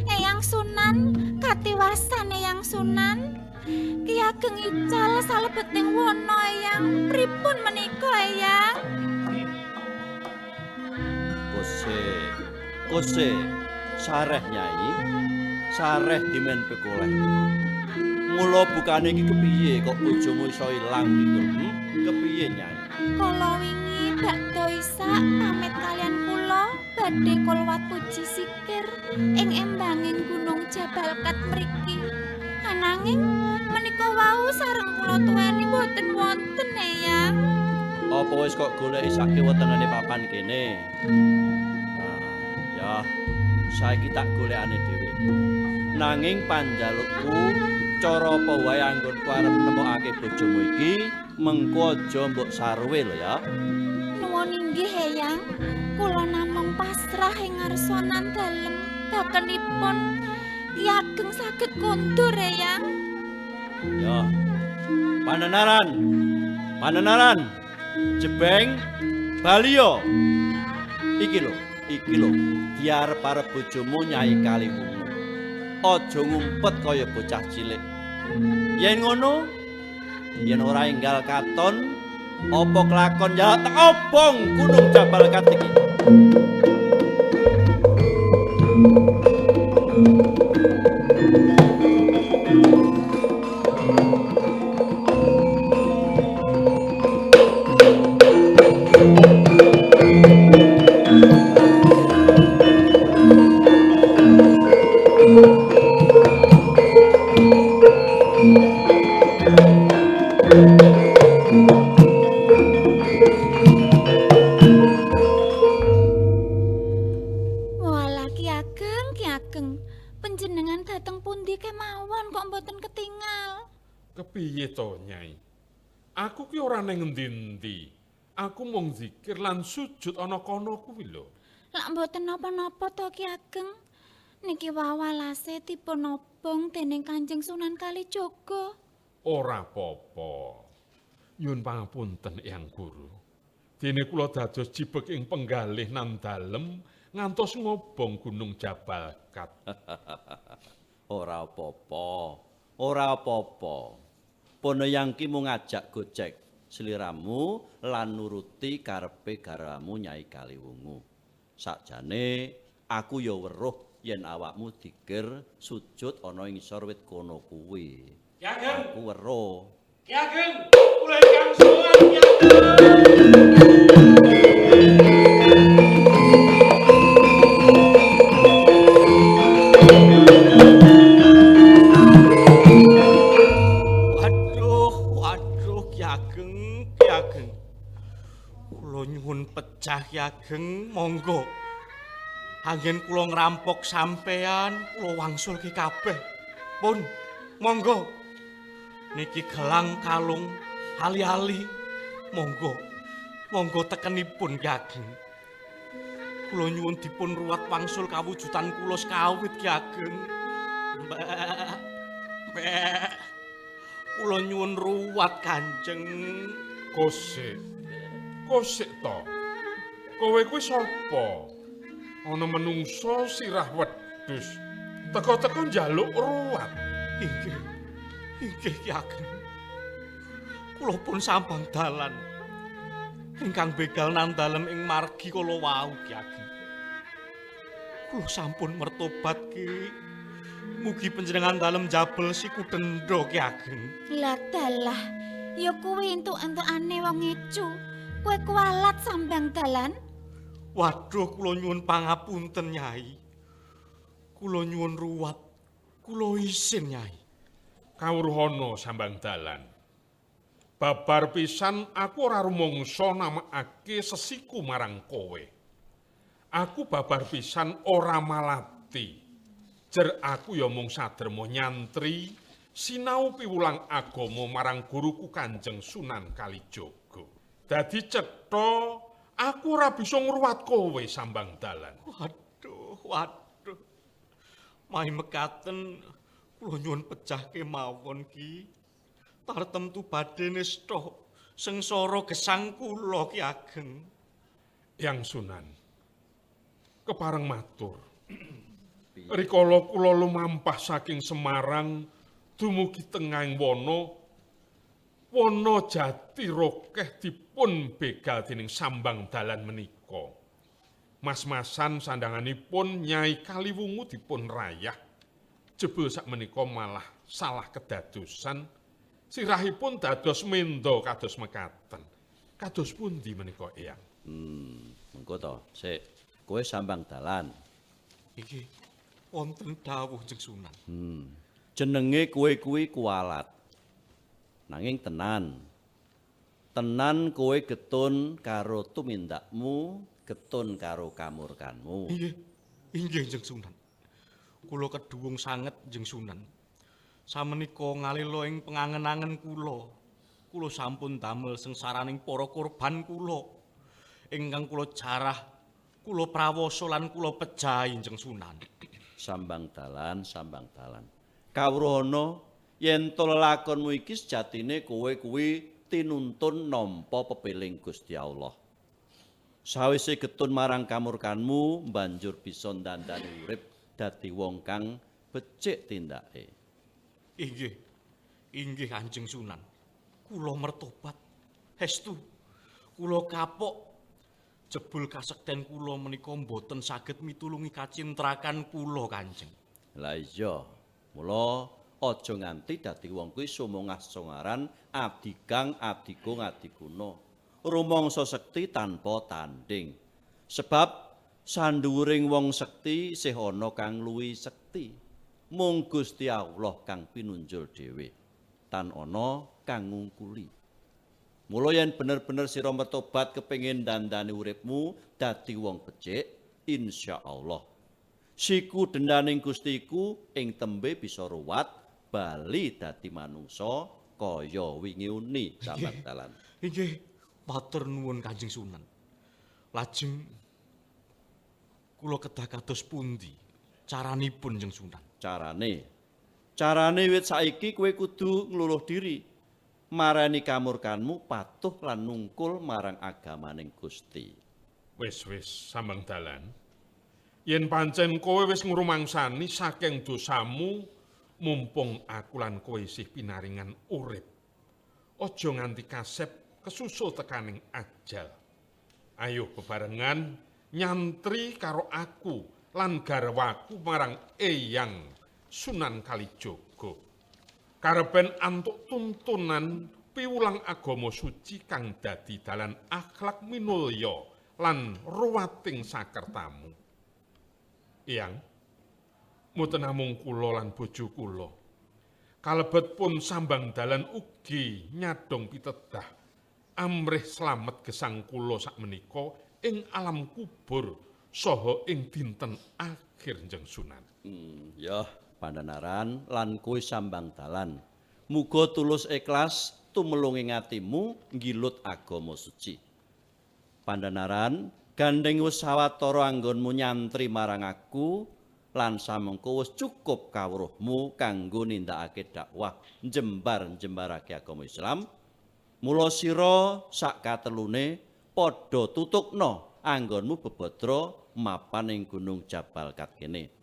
Eyang Sunan, katiwasan Eyang Sunan. Ki Ageng ical salebeting wana Eyang, pripun menika Eyang? Kose, sareh Nyai, sareh dimen pekoleh. Mula bukane iki kepiye kok bojomu iso ilang gitu? Kepiye Nyai? Kala wingi bakda isak pamit kalian kula badhe kolwat puji sikir ing embanging Gunung Jabal Kat mriki. Ananging menika wau sareng kula tuweni boten wonten Eyang. Apa wis kok golek isake wetengene papan kene? Ya, saiki tak golekane dhewe. Nanging panjalukku cara apa wae anggonku arep nemokake bojomu iki mengko aja mbok sarwe lho ya. Nuwun inggih Eyang, kula namung pasrah ing ngarsanan dalem bakenipun Ki Ageng saged kondur Eyang. Ya. Panenaran. Jebeng Balio. Iki lho, diarep arep bojomu Nyai Kaliwungu. Aja ngumpet kaya bocah cilik. Yen ngono, yen ora enggal katon, apa kelakon ya tak obong Gunung Jabal Kat iki. Panjenengan dateng pundi kemawon kok mboten ketingal? Kepiye to, Nyai? Aku ki ora ning endi-endi. Aku mung zikir lan sujud ana kono kuwi lho. Lak mboten napa-napa to Ki Ageng. Niki wawalase dipun obong dening Kanjeng Sunan Kalijaga. Ora apa-apa. Nyuwun pangapunten Eyang Guru. Dene kula dados jibeg ing penggalih nan dalem ngantos ngobong Gunung Jabal Kat. Ora apa-apa. Pono yang ki mung ngajak gojek sliramu lan nuruti karepe garamu Nyai Kaliwungu. Sakjane aku ya weruh yen awakmu dikir sujud ana ing ngisor wit kono kuwi. Ki Ageng. Aku weruh. Ki Ageng, kula ingkang sowan Ki Ageng. Ageng, monggo. Anggen kula ngrampok sampean, kula wangsulke kabeh. Pun, monggo. Niki gelang kalung ali-ali. Monggo. Monggo tekenipun Ki Ageng. Kula nyuwun dipun ruwat wangsul kawujudan kula sekawit Ki Ageng. Mbak. Kula nyuwun ruwat Kanjeng. Kosik to. Kowe kuwi sapa? Ana menungso sirah wedhus. Teka-teka njaluk ruwat. Inggih Ki Ageng. Kula pun sambang dalan. Ingkang begal nandalem ing margi kala wau Ki Ageng. Kula sampun mertobat Ki. Mugi panjenengan dalem jabel siku denda Ki Ageng. Lah dalah, ya kuwi entuk-entukane wong ecu. Kowe kualat sambang dalan. Waduh, kula nyuwun pangapunten Nyai. Kula nyuwun ruwat. Kula isin Nyai. Kawruhana sambang dalan. Babar pisan aku ora rumangsa namakake sesiku marang kowe. Aku babar pisan ora malati. Jer aku ya mung sadrema nyantri sinau piwulang agama marang guruku Kanjeng Sunan Kalijaga. Dadi cetha aku ora bisa ngruwat kowe sambang dalan. Waduh. Mai mekaten kula nyuwun pejah kemawon Ki. Tartemtu badhe nista sengsara gesang kula Ki Ageng. Yang Sunan. Kepareng matur. Rikala kula lumampah saking Semarang dumugi tengahing wana jati rokeh dipun begal dening sambang dalan menika. Mas-masan sandanganipun Nyai Kaliwungu dipun rayah. Jebul sakmenika malah salah kedadosan. Sirahipun dados menda kados mekaten. Kados pundi menika, Eyang? Mengko to, sik kowe sambang dalan. Iki wonten dawuh Jeng Sunan. Jenenge kowe kuwi kualat. Nanging tenan. Tenan kowe getun karo tumindakmu, getun karo kamurkanmu. Inggih Jeng Sunan. Kula keduwung sanget Jeng Sunan. Samenika ngalila ing pengangen-angen kula. Kula sampun damel sengsaraning para korban kula. Ingkang kula jarah, kula prawasa lan kula pejahi Jeng Sunan. Sambang dalan. Kawruhana yen to lelakonmu iki sejatine kowe kuwi tinuntun nampa pepeling Gusti Allah. Sawise getun marang kamurkanmu banjur bisa ndandani urip dadi wong kang becik tindake. Inggih Kanjeng Sunan. Kula mertobat. Estu kula kapok. Jebul kasekten kula menika mboten saged mitulungi kacintrakan kula Kanjeng. Lah iya, mula aja nganti dadi wong kuwi sumangah-songaran adigang adigung adiguna. Rumangsa sekti tanpa tanding. Sebab sanduwuring wong sekti isih ana kang luwih sekti. Mung Gusti Allah kang pinunjul dhewe. Tan ana kang ngungkuli. Mula yen bener-bener sira mertobat kepengin dandani uripmu dadi wong becik, insyaallah siku dendaning Gustiku ing tembe bisa ruwat bali dadi manungsa kaya wingi uni sambang dalan. Inggih, matur nuwun Kanjeng Sunan. Lajeng kula kedah kados pundi caranipun Jeng Sunan? Carane wit saiki kowe kudu ngluluh diri. Marani kamurkanmu patuh lan nungkul marang agamaning Gusti. Wis sambang dalan. Yen pancen kowe wis ngrumangsani saking dosamu, mumpung aku lan kowe isih pinaringan urip. Aja nganti kasep kesusul tekaning ajal. Ayo bebarengan nyantri karo aku lan garwaku marang Eyang Sunan Kalijaga. Karepen antuk tuntunan piwulang agama suci kang dadi dalan akhlak minulya lan ruwating sakertamu. Eyang, mboten namung kula lan bojo kula. Kalebet pun sambang dalan ugi nyadong pitedah amrih slamet gesang kula sakmenika ing alam kubur saha ing dinten akhir Njeng Sunan. Ya, Pandhanaran lan kowe sambang dalan. Muga tulus ikhlas tumelungi atimu nggilut agama suci. Pandhanaran, gandeng wis sawetara anggonmu nyantri marang aku lan samengko wis cukup kawruhmu kanggo nindakake dakwah njembar-njembarake agama Islam. Mula sira sak katelune padha tutukna anggonmu bebodra mapan ing Gunung Jabal Kat kene.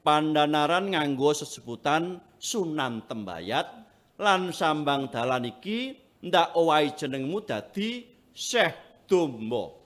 Pandhanaran nganggo sesebutan Sunan Tembayat lan sambang dalan iki ndak owahi jenengmu dadi Syekh Dombo.